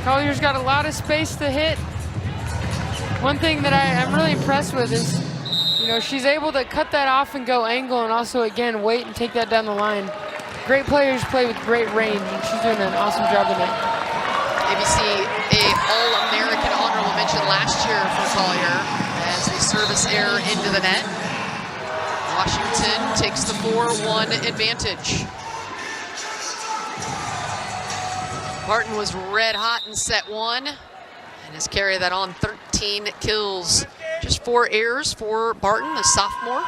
Speaker 2: Collier's got a lot of space to hit. One thing that I'm really impressed with is, you know, she's able to cut that off and go angle, and also, again, wait and take that down the line. Great players play with great range, and she's doing an awesome job of it.
Speaker 1: ABC, a All-American honorable mention last year for Collier as the service error into the net. Washington takes the 4-1 advantage. Barton was red hot in set 1 and has carried that on. 13 kills. Just 4 errors for Barton, the sophomore.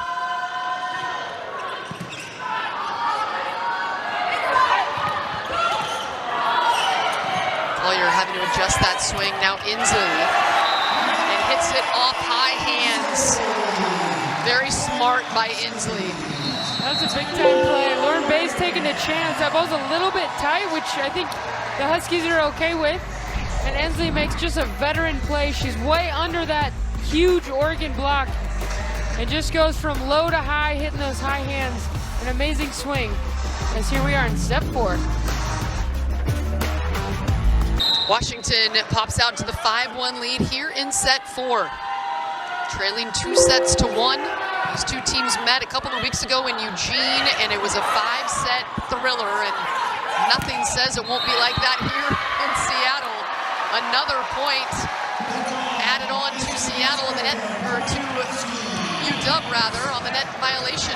Speaker 1: Collier having to adjust that swing. Now Inslee, and hits it off high hands. Very smart by Inslee.
Speaker 2: That's a big time play. Lauren Bay's taking a chance. That ball's a little bit tight, which I think the Huskies are okay with. And Inslee makes just a veteran play. She's way under that huge Oregon block. And just goes from low to high, hitting those high hands. An amazing swing. As here we are in set 4.
Speaker 1: Washington pops out to the 5-1 lead here in set 4. Trailing 2 sets to 1. These two teams met a couple of weeks ago in Eugene, and it was a 5-set thriller, and nothing says it won't be like that here in Seattle. Another point added on to Seattle on the net, or to UW rather, on the net violation.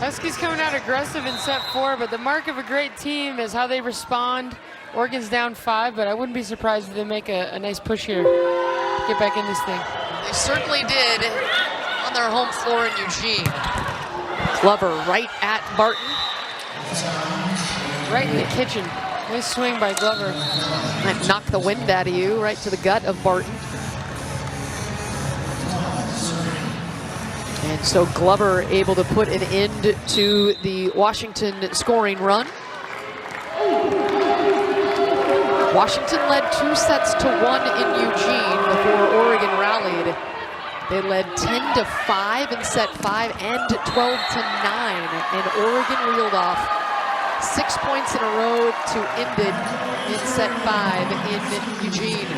Speaker 2: Huskies coming out aggressive in set 4, but the mark of a great team is how they respond. Oregon's down 5, but I wouldn't be surprised if they make a nice push here. Get back in this thing.
Speaker 1: They certainly did on their home floor in Eugene. Glover right at Barton.
Speaker 2: Right in the kitchen. Nice swing by Glover.
Speaker 1: That knocked the wind out of you, right to the gut of Barton. And so Glover able to put an end to the Washington scoring run. Washington led 2 sets to 1 in Eugene before Oregon rallied. They led 10-5 in set 5 and 12-9, and Oregon reeled off 6 points in a row to end it in set 5 in Eugene.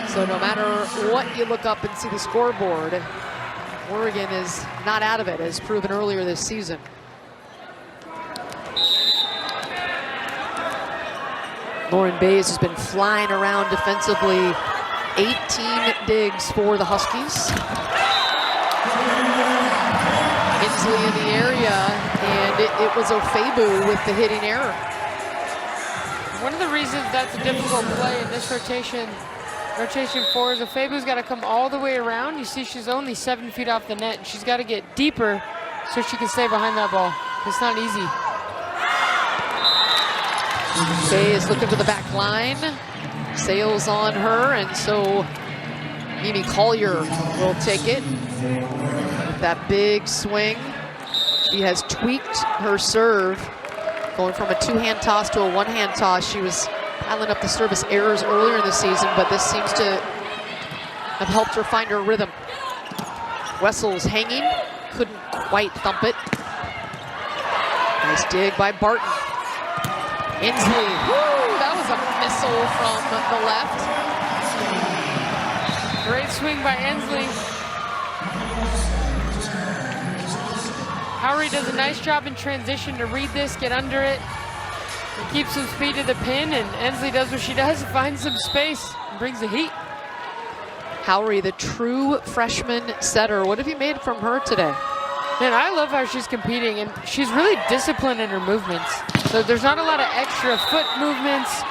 Speaker 1: So no matter what you look up and see the scoreboard, Oregon is not out of it, as proven earlier this season. Lauren Bays has been flying around defensively. 18 digs for the Huskies. Inslee in the area, and it was Ofebu with the hitting error.
Speaker 2: One of the reasons that's a difficult play in this rotation 4, is Ofebu's got to come all the way around. You see she's only 7 feet off the net, and she's got to get deeper so she can stay behind that ball. It's not easy.
Speaker 1: Bay is looking for the back line. Sails on her, and so Mimi Collier will take it with that big swing. She has tweaked her serve, going from a 2-hand toss to a 1-hand toss. She was piling up the service errors earlier in the season, but this seems to have helped her find her rhythm. Wessel's hanging, couldn't quite thump it. Nice dig by Barton. Inslee, woo, that was a missile from the left.
Speaker 2: Great swing by Inslee. Howery does a nice job in transition to read this, get under it, and keep some speed to the pin, and Inslee does what she does, finds some space, and brings the heat.
Speaker 1: Howery, the true freshman setter. What have you made from her today?
Speaker 2: Man, I love how she's competing, and she's really disciplined in her movements. So there's not a lot of extra foot movements.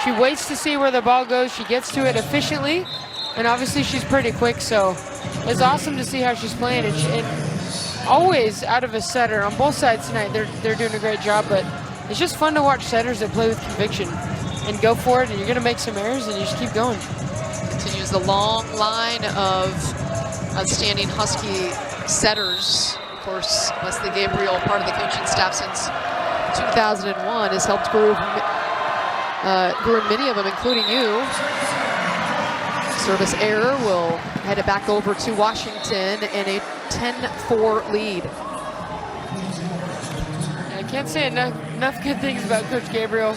Speaker 2: She waits to see where the ball goes. She gets to it efficiently, and obviously she's pretty quick, so it's awesome to see how she's playing. And always out of a setter on both sides tonight, they're doing a great job, but it's just fun to watch setters that play with conviction and go for it, and you're going to make some errors, and you just keep going.
Speaker 1: Continues the long line of outstanding Husky setters. Of course, Leslie Gabriel, part of the coaching staff since 2001, has helped groom many of them, including you. Service error will head it back over to Washington in a 10-4 lead.
Speaker 2: I can't say enough good things about Coach Gabriel.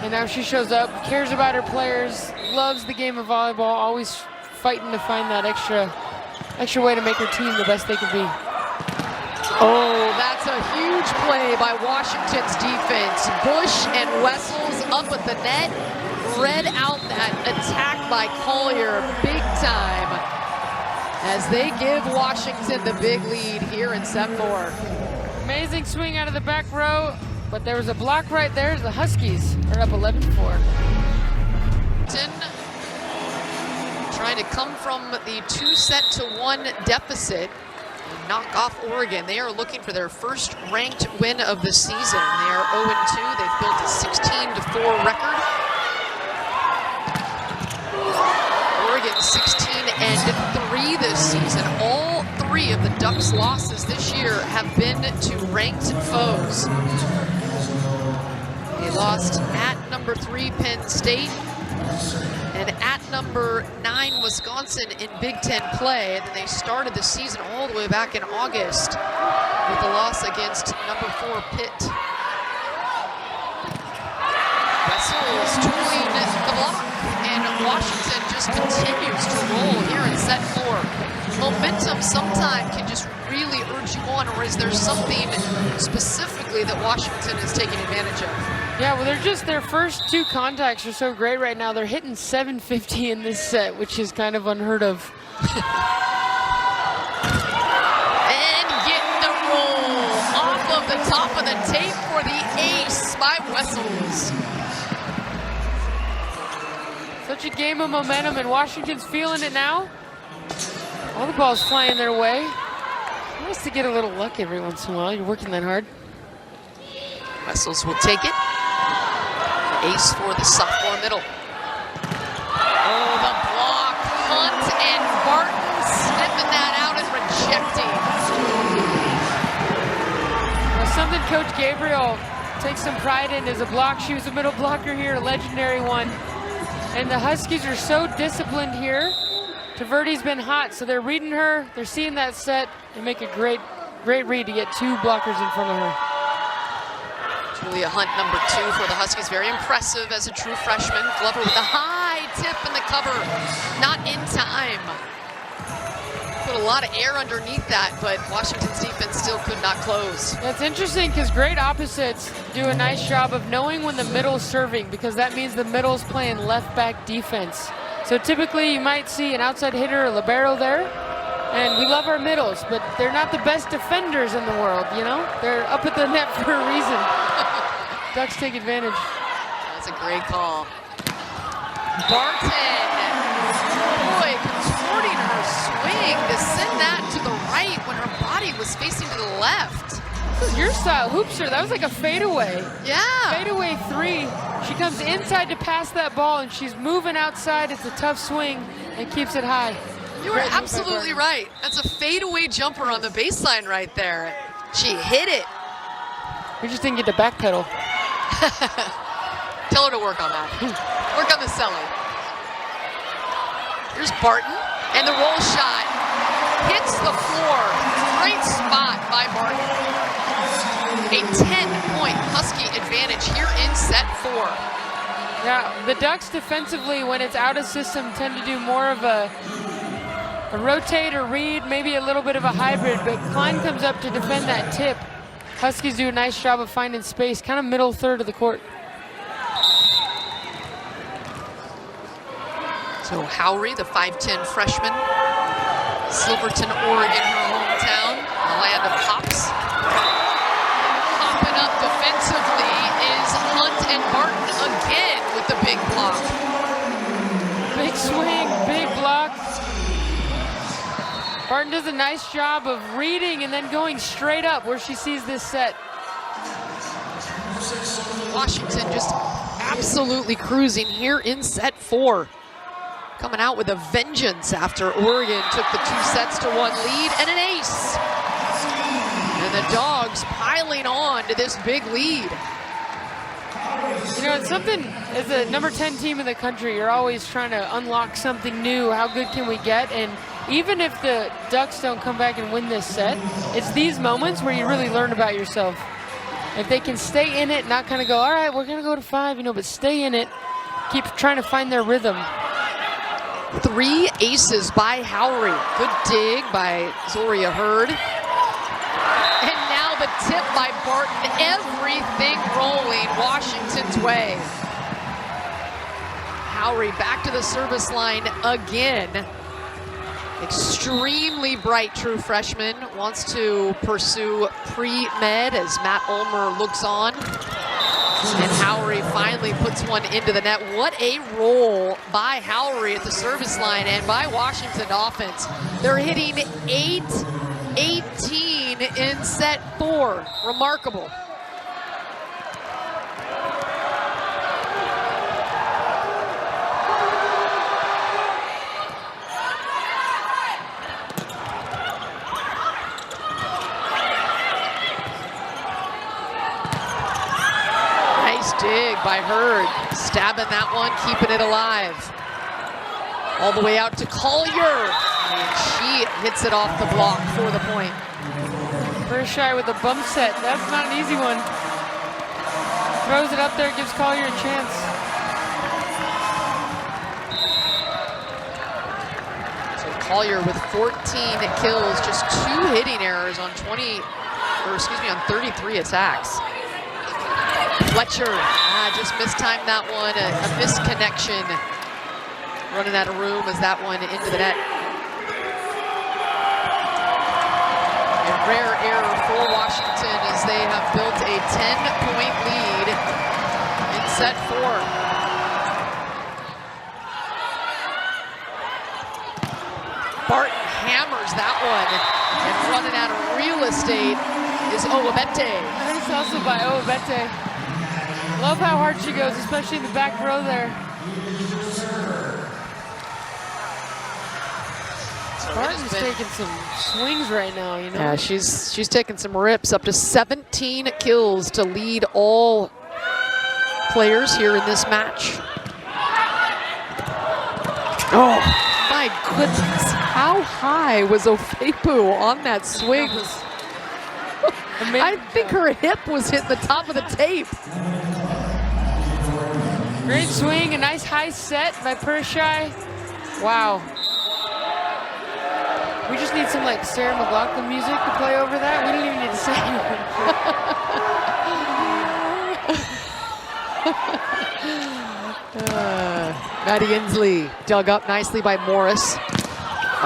Speaker 2: And now she shows up, cares about her players, loves the game of volleyball, always fighting to find that extra extra way to make her team the best they can be.
Speaker 1: Oh, that's a huge play by Washington's defense. Bush and Wessels up at the net, read out that attack by Collier big time as they give Washington the big lead here in set 4.
Speaker 2: Amazing swing out of the back row, but there was a block right there. The Huskies are up 11-4.
Speaker 1: Trying to come from the 2-1 deficit and knock off Oregon. They are looking for their first ranked win of the season. They are 0-2. They've built a 16-4 record. Oregon 16-3 this season. All 3 of the Ducks' losses this year have been to ranked foes. They lost at number 3 Penn State and at number 9 Wisconsin in Big Ten play. And then they started the season all the way back in August with the loss against number 4 Pitt. Wessels tooling the block, and Washington just continues to roll here in set 4. Momentum sometimes can just really urge you on, or is there something specifically that Washington is taking advantage of?
Speaker 2: Yeah, well, their first 2 contacts are so great right now. They're hitting 750 in this set, which is kind of unheard of.
Speaker 1: And getting the roll off of the top of the tape for the ace by Wessels.
Speaker 2: Such a game of momentum, and Washington's feeling it now. All the balls flying their way. Nice to get a little luck every once in a while. You're working that hard.
Speaker 1: Wessels will take it. Ace for the sophomore middle. Oh, the block. Hunt and Barton sniffing that out and rejecting.
Speaker 2: Well, something Coach Gabriel takes some pride in is a block. She was a middle blocker here, a legendary one. And the Huskies are so disciplined here. Taverdi's been hot, so they're reading her. They're seeing that set and make a great read to get 2 blockers in front of her.
Speaker 1: Julia Hunt, number 2 for the Huskies. Very impressive as a true freshman. Glover with a high tip in the cover. Not in time. Put a lot of air underneath that, but Washington's defense still could not close.
Speaker 2: That's interesting because great opposites do a nice job of knowing when the middle's serving, because that means the middle's playing left back defense. So typically you might see an outside hitter or libero there. And we love our middles, but they're not the best defenders in the world, you know? They're up at the net for a reason. Ducks take advantage.
Speaker 1: That's a great call. Barton, boy, contorting her swing to send that to the right when her body was facing to the left.
Speaker 2: This is your style, hoopster. That was like a fadeaway.
Speaker 1: Yeah.
Speaker 2: Fadeaway 3. She comes inside to pass that ball, and she's moving outside. It's a tough swing and keeps it high.
Speaker 1: You were absolutely right. That's a fadeaway jumper on the baseline right there. She hit it.
Speaker 2: We just didn't get to backpedal.
Speaker 1: Tell her to work on that. Work on the selling. Here's Barton, and the roll shot hits the floor. Great spot by Barton. A 10-point Husky advantage here in set 4.
Speaker 2: Yeah, the Ducks defensively, when it's out of system, tend to do more of a rotate or read, maybe a little bit of a hybrid, but Klein comes up to defend that tip. Huskies do a nice job of finding space, kind of middle third of the court.
Speaker 1: So Howry, the 5'10 freshman, Silverton, Oregon, her hometown, the land of hops. Hopping up defensively is Hunt and Barton again with the big block.
Speaker 2: Big swing, big block. Barton does a nice job of reading and then going straight up where she sees this set.
Speaker 1: Washington just absolutely cruising here in set 4. Coming out with a vengeance after Oregon took the 2-1 lead and an ace. And the Dogs piling on to this big lead.
Speaker 2: You know, it's something, as a number 10 team in the country, you're always trying to unlock something new. How good can we get? And even if the Ducks don't come back and win this set, it's these moments where you really learn about yourself. If they can stay in it, not kind of go, all right, we're going to go to 5, you know, but stay in it, keep trying to find their rhythm.
Speaker 1: 3 aces by Howry. Good dig by Zoria Hurd. And now the tip by Barton. Everything rolling Washington's way. Howry back to the service line again. Extremely bright true freshman. Wants to pursue pre-med as Matt Ulmer looks on. And Howry finally puts one into the net. What a roll by Howry at the service line and by Washington offense. They're hitting 8-18 in set 4. Remarkable. Dig by Hurd, stabbing that one, keeping it alive. All the way out to Collier, and she hits it off the block for the point.
Speaker 2: First shy with a bump set, that's not an easy one. Throws it up there, gives Collier a chance.
Speaker 1: So Collier with 14 kills, just 2 hitting errors on 33 attacks. Fletcher just mistimed that one, a misconnection. Running out of room as that one into the net. A rare error for Washington as they have built a 10-point lead in set 4. Barton hammers that one, and running out of real estate is Owabete.
Speaker 2: Nice also by Owabete. Love how hard she goes, especially in the back row there. Barton's taking some swings right now, you know?
Speaker 1: Yeah, she's taking some rips, up to 17 kills to lead all players here in this match. Oh, my goodness. How high was Ofepu on that swing? I think her hip was hitting the top of the tape.
Speaker 2: Great swing, a nice high set by Pershai. Wow. We just need some like Sarah McLachlan music to play over that. We don't even need to say anything.
Speaker 1: Maddie Inslee dug up nicely by Morris.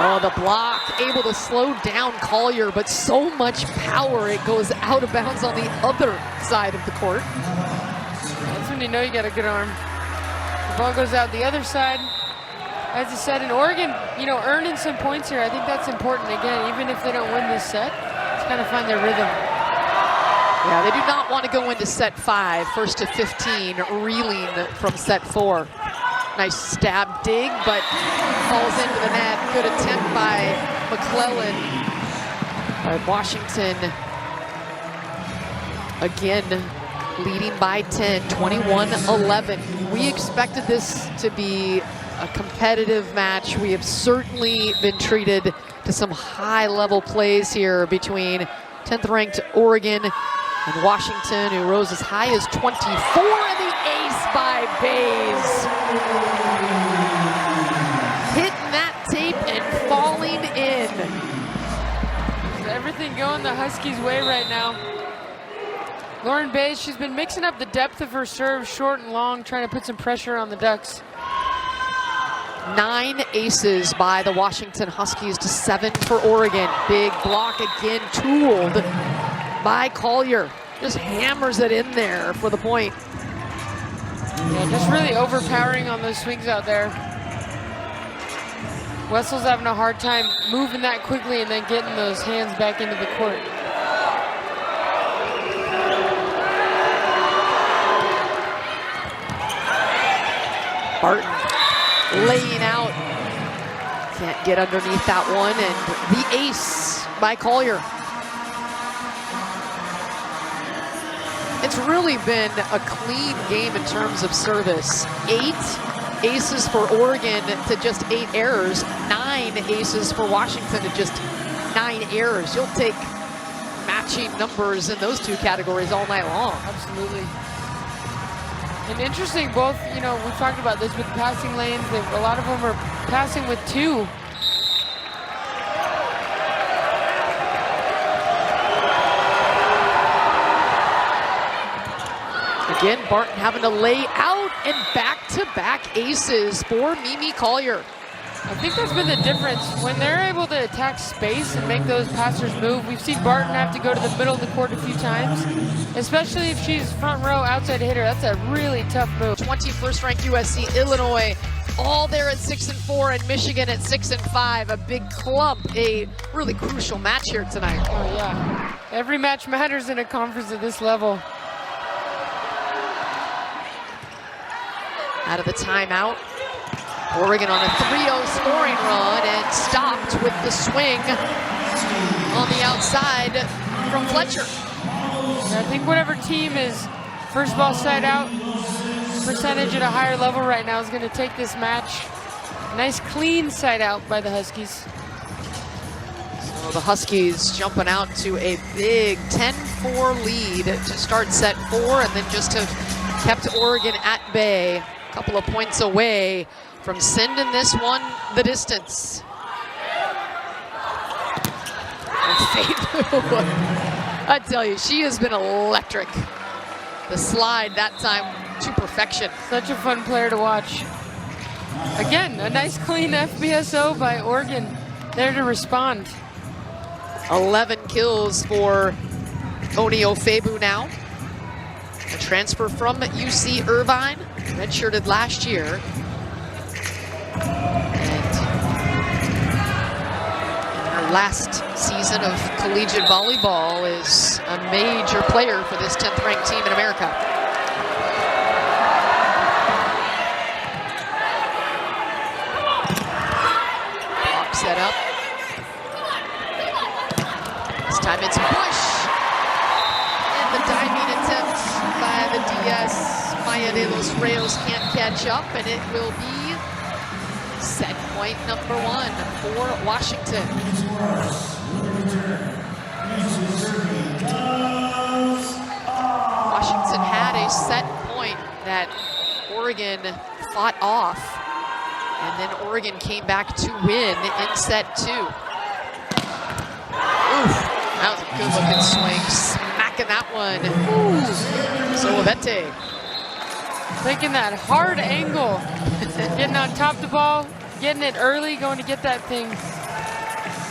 Speaker 1: Oh, the block, able to slow down Collier, but so much power it goes out of bounds on the other side of the court.
Speaker 2: That's when you know you got a good arm. The ball goes out the other side. As I said, in Oregon, you know, earning some points here, I think that's important. Again, even if they don't win this set, it's kind of find their rhythm.
Speaker 1: Yeah, they do not want to go into set 5, first to 15, reeling from set 4. Nice stab dig, but falls into the net. Good attempt by McClellan. Washington, again, leading by 10, 21-11. We expected this to be a competitive match. We have certainly been treated to some high-level plays here between 10th-ranked Oregon and Washington, who rose as high as 24, and the ace by Bays. Hitting that tape and falling in.
Speaker 2: Everything going the Huskies' way right now. Lauren Bays, she's been mixing up the depth of her serve, short and long, trying to put some pressure on the Ducks.
Speaker 1: 9 aces by the Washington Huskies to 7 for Oregon. Big block again, tooled by Collier. Just hammers it in there for the point.
Speaker 2: Yeah, just really overpowering on those swings out there. Wessel's having a hard time moving that quickly and then getting those hands back into the court.
Speaker 1: Barton laying out. Can't get underneath that one, and the ace by Collier. It's really been a clean game in terms of service. 8 aces for Oregon to just 8 errors. 9 aces for Washington to just 9 errors. You'll take matching numbers in those two categories all night long.
Speaker 2: Absolutely. And interesting, both, you know, we've talked about this with passing lanes. A lot of them are passing with 2.
Speaker 1: Again, Barton having to lay out, and back-to-back aces for Mimi Collier.
Speaker 2: I think that's been the difference. When they're able to attack space and make those passers move, we've seen Barton have to go to the middle of the court a few times, especially if she's front row outside hitter. That's a really tough move.
Speaker 1: 21st ranked USC, Illinois, all there at 6-4, and Michigan at 6-5. A big clump, a really crucial match here tonight.
Speaker 2: Oh yeah, every match matters in a conference at this level.
Speaker 1: Out of the timeout, Oregon on a 3-0 scoring run and stopped with the swing on the outside from Fletcher.
Speaker 2: I think whatever team is first ball side out percentage at a higher level right now is going to take this match. Nice clean side out by the Huskies.
Speaker 1: So the Huskies jumping out to a big 10-4 lead to start set 4, and then just have kept Oregon at bay, a couple of points away from sending this one the distance. I tell you, she has been electric. The slide that time to perfection.
Speaker 2: Such a fun player to watch. Again, a nice clean FBSO by Oregon, there to respond.
Speaker 1: 11 kills for Oni Ofebu now. A transfer from UC Irvine, redshirted last year. And in her last season of collegiate volleyball is a major player for this 10th ranked team in America. Block set up. This time it's Bush. And the diving attempt by the DS. Maya de los Reyes can't catch up, and it will be set point number 1 for Washington. Washington had a set point that Oregon fought off, and then Oregon came back to win in set 2. Oof, that was a good looking swing, smacking that one. Ooh, Solivete.
Speaker 2: Taking that hard angle, getting on top of the ball, getting it early, going to get that thing.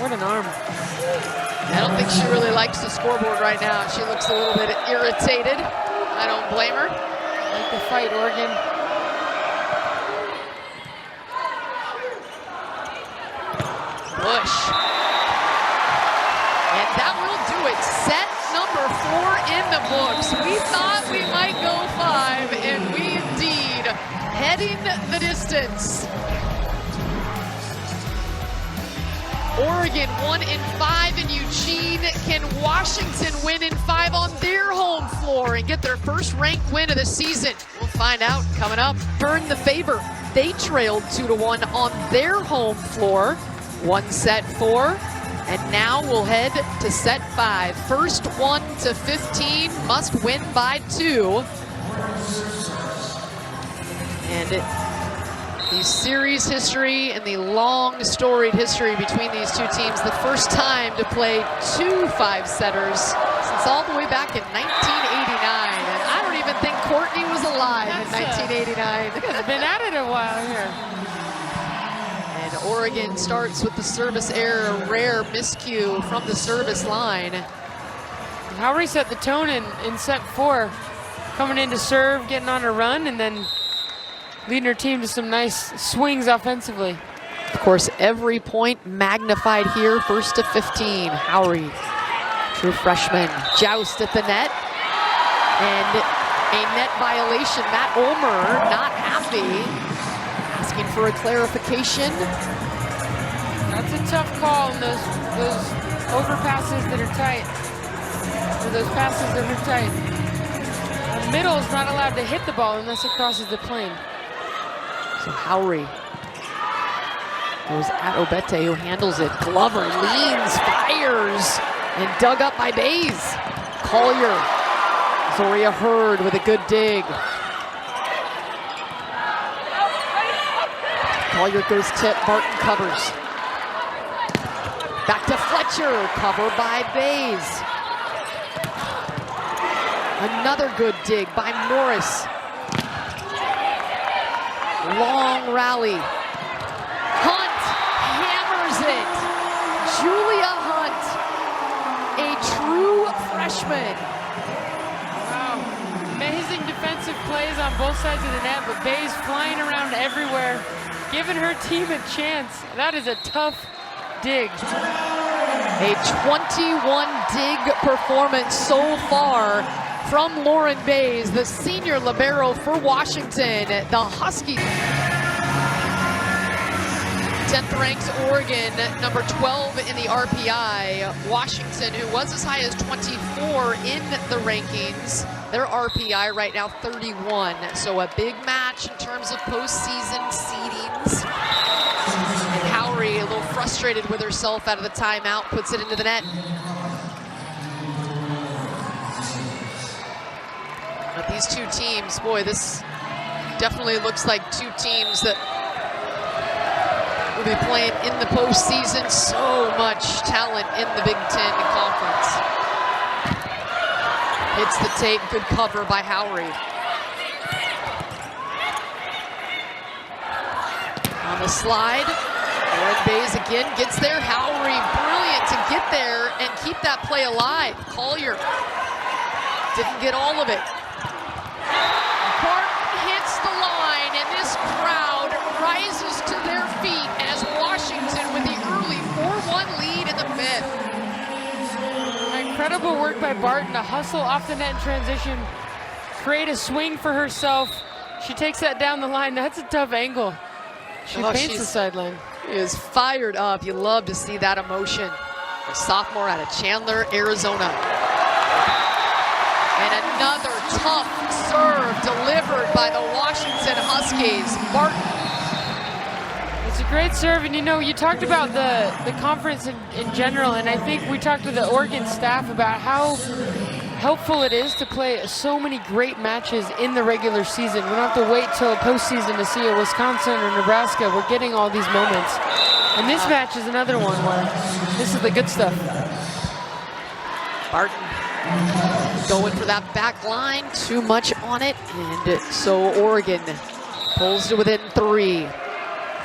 Speaker 2: What an arm.
Speaker 1: I don't think she really likes the scoreboard right now. She looks a little bit irritated. I don't blame her.
Speaker 2: Like the fight, Oregon.
Speaker 1: Bush. And that will do it. Set number 4 in the books. We thought we might go 5, and we indeed heading the distance. Oregon 1-5 in Eugene. Can Washington win in 5 on their home floor and get their first ranked win of the season? We'll find out coming up. Turn the favor. They trailed 2-1 on their home floor. 1 set 4. And now we'll head to set 5. First 1 to 15 must win by 2. And the series history and the long storied history between these two teams, the first time to play 2 5-setters since all the way back in 1989. And I don't even think Courtney was alive in 1989.
Speaker 2: It's been at it a while here.
Speaker 1: And Oregon starts with the service error, a rare miscue from the service line.
Speaker 2: Howry set the tone in set 4, coming in to serve, getting on a run, and then leading her team to some nice swings offensively.
Speaker 1: Of course, every point magnified here, first to 15. Howry, true freshman, joust at the net. And a net violation. Matt Ulmer not happy. Asking for a clarification.
Speaker 2: That's a tough call on those overpasses that are tight. Or those passes that are tight. The middle is not allowed to hit the ball unless it crosses the plane.
Speaker 1: So Howry goes at Obete, who handles it. Glover leans, fires, and dug up by Bays. Collier. Zoria Hurd with a good dig. Collier goes tip, Barton covers. Back to Fletcher, cover by Bays. Another good dig by Morris. Long rally. Hunt hammers it. Julia Hunt, a true freshman.
Speaker 2: Wow, amazing defensive plays on both sides of the net, but Bays flying around everywhere, giving her team a chance. That is a tough dig.
Speaker 1: A 21 dig performance so far from Lauren Bays, the senior libero for Washington. The Huskies. 10th ranked Oregon, number 12 in the RPI. Washington, who was as high as 24 in the rankings, their RPI right now 31. So a big match in terms of postseason seedings. And Howry, a little frustrated with herself out of the timeout, puts it into the net. But these two teams, boy, this definitely looks like two teams that will be playing in the postseason. So much talent in the Big Ten Conference. Hits the tape, good cover by Howry. On the slide, Lauren Bays again gets there. Howry, brilliant to get there and keep that play alive. Collier didn't get all of it. Barton hits the line, and this crowd rises to their feet as Washington with the early 4-1 lead in the fifth.
Speaker 2: Incredible work by Barton to hustle off the net in transition, create a swing for herself. She takes that down the line. That's a tough angle. She paints the sideline.
Speaker 1: She is fired up. You love to see that emotion. A sophomore out of Chandler, Arizona. And another tough serve delivered by the Washington Huskies. Barton.
Speaker 2: It's a great serve, and you know, you talked about the conference in general, and I think we talked to the Oregon staff about how helpful it is to play so many great matches in the regular season. We don't have to wait till postseason to see a Wisconsin or Nebraska. We're getting all these moments. And this match is another one where this is the good stuff.
Speaker 1: Barton going for that back line, too much on it, and so Oregon pulls to within 3.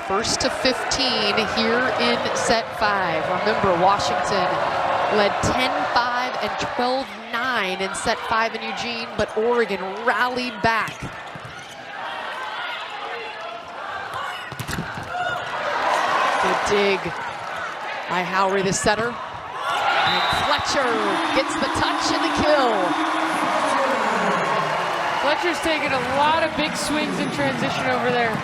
Speaker 1: First to 15 here in set 5. Remember, Washington led 10-5 and 12-9 in set 5 in Eugene, but Oregon rallied back. Good dig by Howry, the setter. And Fletcher gets the touch and the kill.
Speaker 2: Fletcher's taking a lot of big swings in transition over there.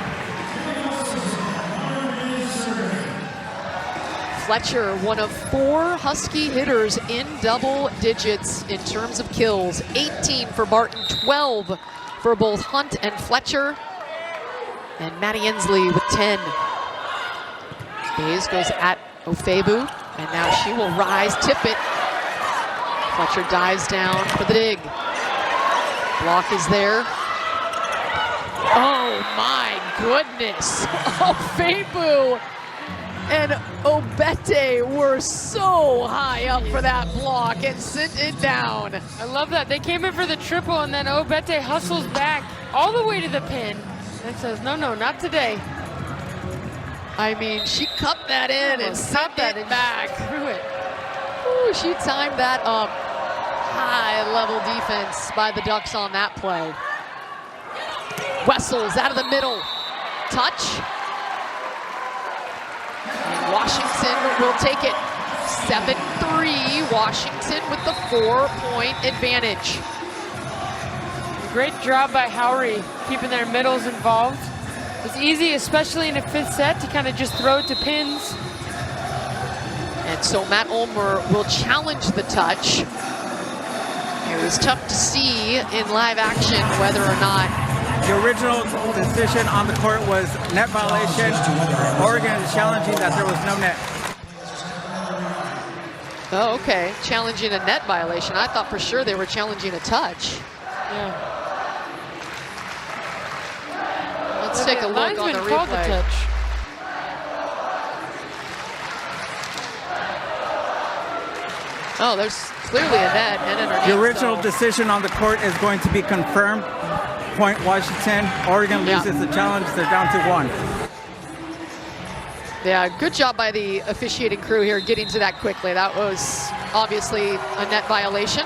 Speaker 1: Fletcher, one of 4 Husky hitters in double digits in terms of kills. 18 for Barton, 12 for both Hunt and Fletcher. And Maddie Ensley with 10. Bays goes at Ofebu, and now she will rise, tip it. Fletcher dives down for the dig. Block is there. Oh my goodness. Ofebu and Obete were so high up for that block and sent it down.
Speaker 2: I love that. They came in for the triple, and then Obete hustles back all the way to the pin and says, no, no, not today.
Speaker 1: I mean, she cupped that in and sent that back.
Speaker 2: Through it.
Speaker 1: Ooh, she timed that up. High-level defense by the Ducks on that play. Wessels out of the middle. Touch. And Washington will take it. 7-3, Washington with the 4-point advantage.
Speaker 2: Great job by Howry, keeping their middles involved. It's easy, especially in a 5th set, to kind of just throw it to pins.
Speaker 1: And so Matt Ulmer will challenge the touch. It was tough to see in live action whether or not.
Speaker 3: The original decision on the court was net violation. Oregon is challenging that there was no net.
Speaker 1: Oh, okay. Challenging a net violation. I thought for sure they were challenging a touch.
Speaker 2: Yeah.
Speaker 1: Let's take a look on the
Speaker 2: Called the
Speaker 1: replay.
Speaker 2: touch.
Speaker 1: Oh, there's clearly a net and underneath.
Speaker 3: The original
Speaker 1: so.
Speaker 3: decision on the court is going to be confirmed. Point Washington. Oregon loses the challenge. They're down to 1.
Speaker 1: Yeah, good job by the officiating crew here getting to that quickly. That was obviously a net violation.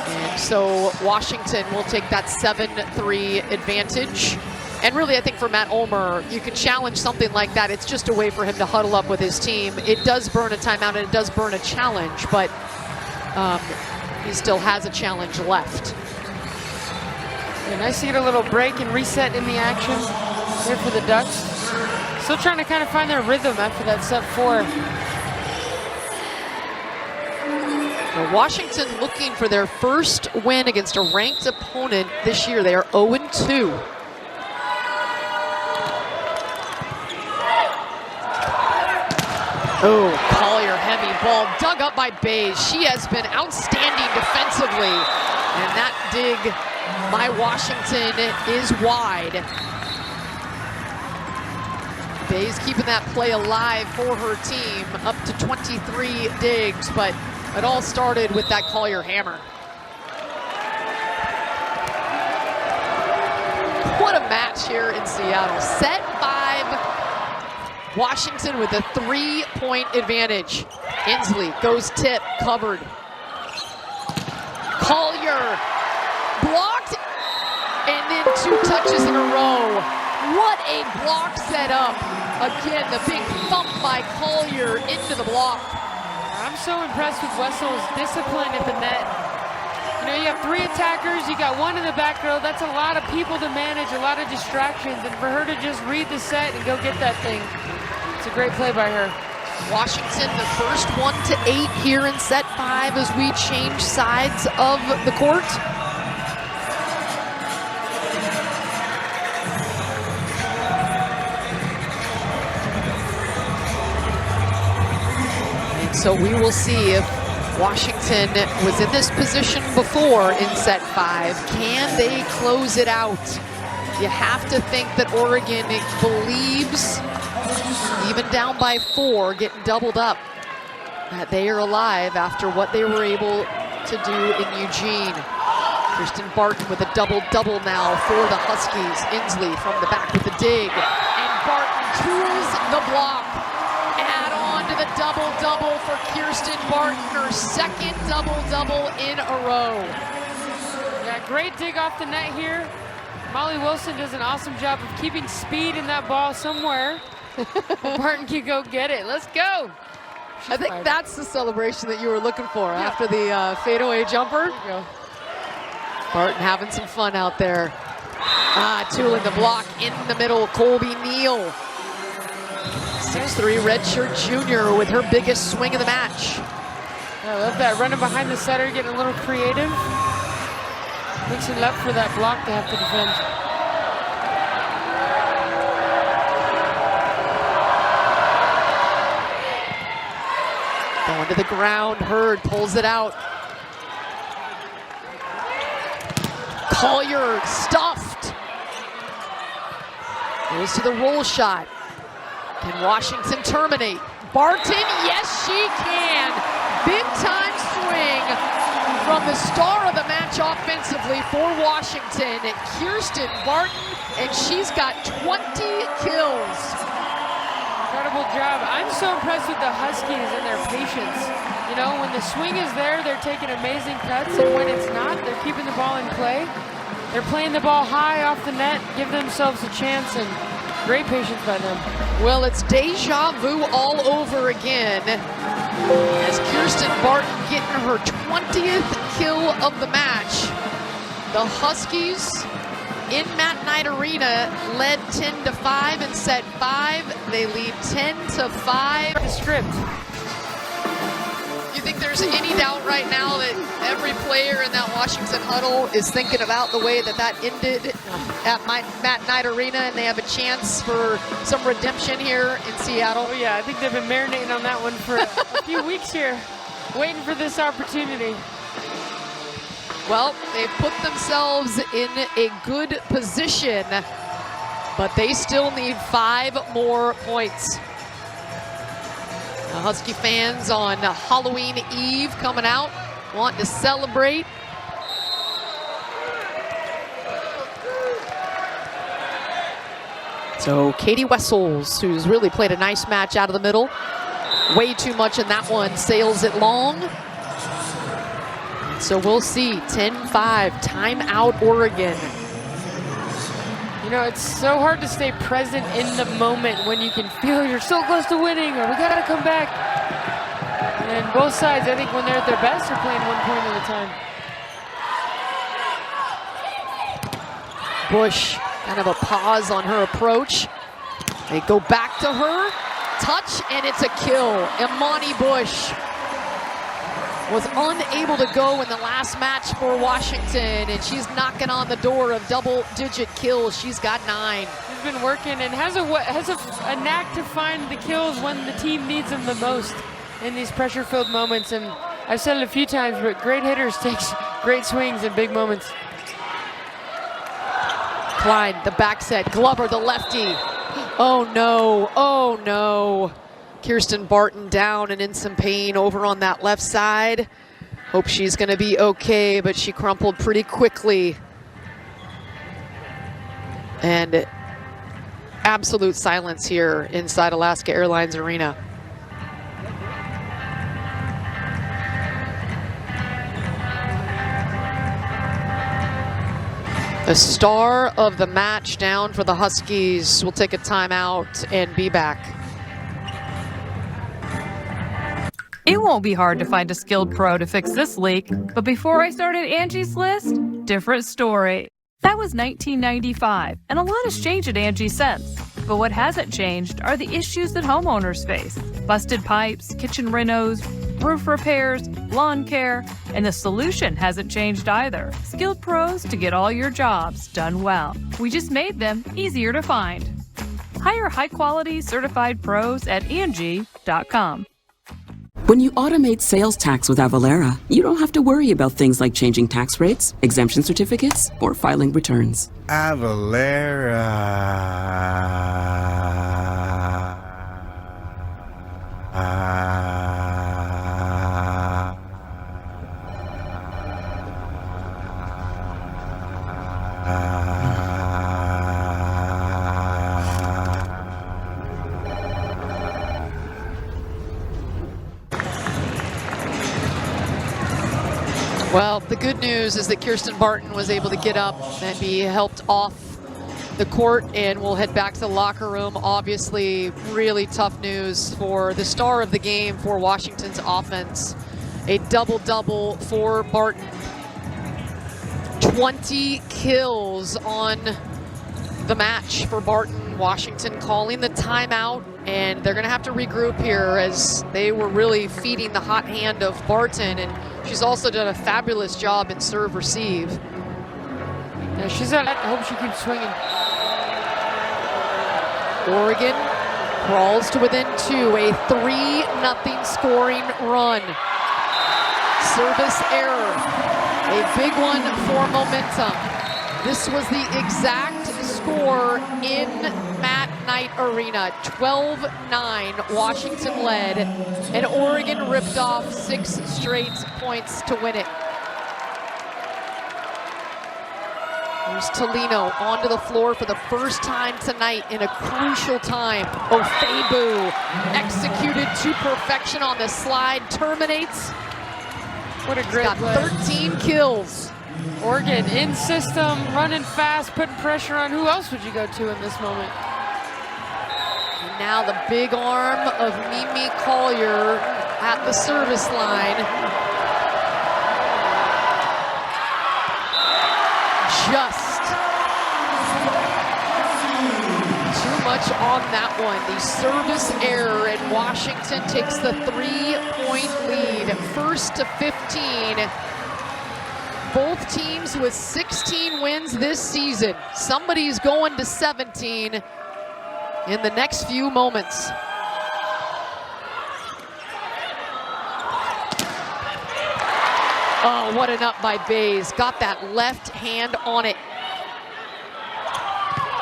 Speaker 1: And so Washington will take that 7-3 advantage. And really, I think for Matt Ulmer, you can challenge something like that. It's just a way for him to huddle up with his team. It does burn a timeout and it does burn a challenge, but he still has a challenge left.
Speaker 2: Yeah, nice to get a little break and reset in the action here for the Ducks. Still trying to kind of find their rhythm after that set 4.
Speaker 1: Well, Washington looking for their first win against a ranked opponent this year. They are 0-2. Oh, Collier, heavy ball, dug up by Bays. She has been outstanding defensively. And that dig by Washington is wide. Bays keeping that play alive for her team, up to 23 digs, but it all started with that Collier hammer. What a match here in Seattle. Set 5. Washington with a 3-point advantage. Inslee goes tip, covered. Collier blocked, and then 2 touches in a row. What a block setup. Again, the big thump by Collier into the block.
Speaker 2: I'm so impressed with Wessel's discipline at the net. You know, you have 3 attackers, you got 1 in the back row. That's a lot of people to manage, a lot of distractions, and for her to just read the set and go get that thing, it's a great play by her.
Speaker 1: Washington, the first 1 to 8 here in set 5 as we change sides of the court. And so we will see if Washington was in this position before in set 5. Can they close it out? You have to think that Oregon believes, even down by 4, getting doubled up, that they are alive after what they were able to do in Eugene. Kirsten Barton with a double-double now for the Huskies. Inslee from the back with the dig. And Barton tools the block. Add on to the double-double for Kirsten Barton, her second double-double in a row.
Speaker 2: Yeah, great dig off the net here. Molly Wilson does an awesome job of keeping speed in that ball somewhere. Barton can go get it. Let's go.
Speaker 1: I think that's the celebration that you were looking for after the fadeaway jumper.
Speaker 2: There you go.
Speaker 1: Barton having some fun out there. Tooling the block in the middle, Colby Neal. 6'3" redshirt junior with her biggest swing of the match.
Speaker 2: I love that, running behind the setter, getting a little creative. Makes it up for that block to have to defend.
Speaker 1: Going to the ground, Hurd pulls it out. Collier stuffed. Goes to the roll shot. Can Washington terminate? Barton, yes she can. Big time swing from the star of the match offensively for Washington, Kirsten Barton, and she's got 20 kills.
Speaker 2: Incredible job. I'm so impressed with the Huskies and their patience. You know, when the swing is there, they're taking amazing cuts, and when it's not, they're keeping the ball in play. They're playing the ball high off the net, give themselves a chance, and great patience by them.
Speaker 1: Well, it's deja vu all over again as Kirsten Barton getting her 20th kill of the match. The Huskies in Matt Knight Arena led 10-5 in set 5. They lead 10-5.
Speaker 2: The script.
Speaker 1: You think there's any doubt right now that every player in that Washington huddle is thinking about the way that that ended at Matt Knight Arena, and they have a chance for some redemption here in Seattle?
Speaker 2: Oh yeah, I think they've been marinating on that one for a few weeks here, waiting for this opportunity.
Speaker 1: Well, they've put themselves in a good position, but they still need 5 more points. The Husky fans on Halloween Eve coming out, wanting to celebrate. So Katie Wessels, who's really played a nice match out of the middle, way too much in that one, sails it long. So we'll see, 10-5, timeout Oregon.
Speaker 2: You know, it's so hard to stay present in the moment when you can feel you're so close to winning or we gotta come back. And both sides, I think when they're at their best, are playing 1 point at a time.
Speaker 1: Bush, kind of a pause on her approach. They go back to her, touch, and it's a kill. Imani Bush was unable to go in the last match for Washington, and she's knocking on the door of double-digit kills. She's got 9.
Speaker 2: She's been working and has a knack to find the kills when the team needs them the most in these pressure-filled moments. And I've said it a few times, but great hitters takes great swings in big moments.
Speaker 1: Klein, the back set. Glover, the lefty. Oh no, oh no. Kirsten Barton down and in some pain over on that left side. Hope she's gonna be okay, but she crumpled pretty quickly. And absolute silence here inside Alaska Airlines Arena. The star of the match down for the Huskies. We'll take a timeout and be back.
Speaker 4: It won't be hard to find a skilled pro to fix this leak, but before I started Angie's List, different story. That was 1995, and a lot has changed at Angie since. But what hasn't changed are the issues that homeowners face. Busted pipes, kitchen renos, roof repairs, lawn care, and the solution hasn't changed either. Skilled pros to get all your jobs done well. We just made them easier to find. Hire high-quality certified pros at Angie.com.
Speaker 5: When you automate sales tax with Avalara, you don't have to worry about things like changing tax rates, exemption certificates, or filing returns.
Speaker 1: Well, the good news is that Kirsten Barton was able to get up and be helped off the court, and we'll head back to the locker room. Obviously, really tough news for the star of the game for Washington's offense. A double-double for Barton. 20 kills on the match for Barton. Washington calling the timeout, and they're gonna have to regroup here as they were really feeding the hot hand of Barton, and she's also done a fabulous job in serve receive.
Speaker 2: Yeah, she's at, I hope she keeps swinging.
Speaker 1: Oregon crawls to within 2, a 3-0 scoring run. Service error, a big one for momentum. This was the exact score in Matt Knight Arena. 12-9, Washington led, and Oregon ripped off 6 straight points to win it. Here's Tolino onto the floor for the first time tonight in a crucial time. Ofebu executed to perfection on the slide, terminates.
Speaker 2: What a great
Speaker 1: Got
Speaker 2: play.
Speaker 1: 13 kills.
Speaker 2: Oregon in system, running fast, putting pressure on. Who else would you go to in this moment?
Speaker 1: And now the big arm of Mimi Collier at the service line. Just too much on that one. The service error, and Washington takes the 3-point lead. First to 15. Both teams with 16 wins this season. Somebody's going to 17 in the next few moments. Oh, what an up by Bays. Got that left hand on it.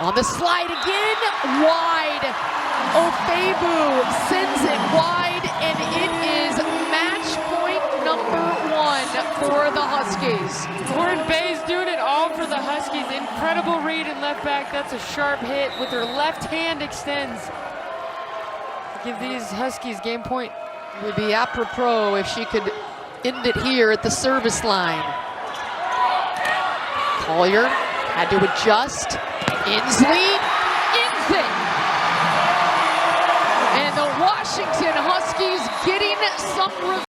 Speaker 1: On the slide again, wide. Ofebu sends it wide, and it is match point number 1 for the Huskies.
Speaker 2: Lauren Bay's doing it all for the Huskies. Incredible read in left back. That's a sharp hit with her left hand extends. Give these Huskies game point.
Speaker 1: It would be apropos if she could end it here at the service line. Collier had to adjust. Inslee ends it. And the Washington Huskies getting some revenge.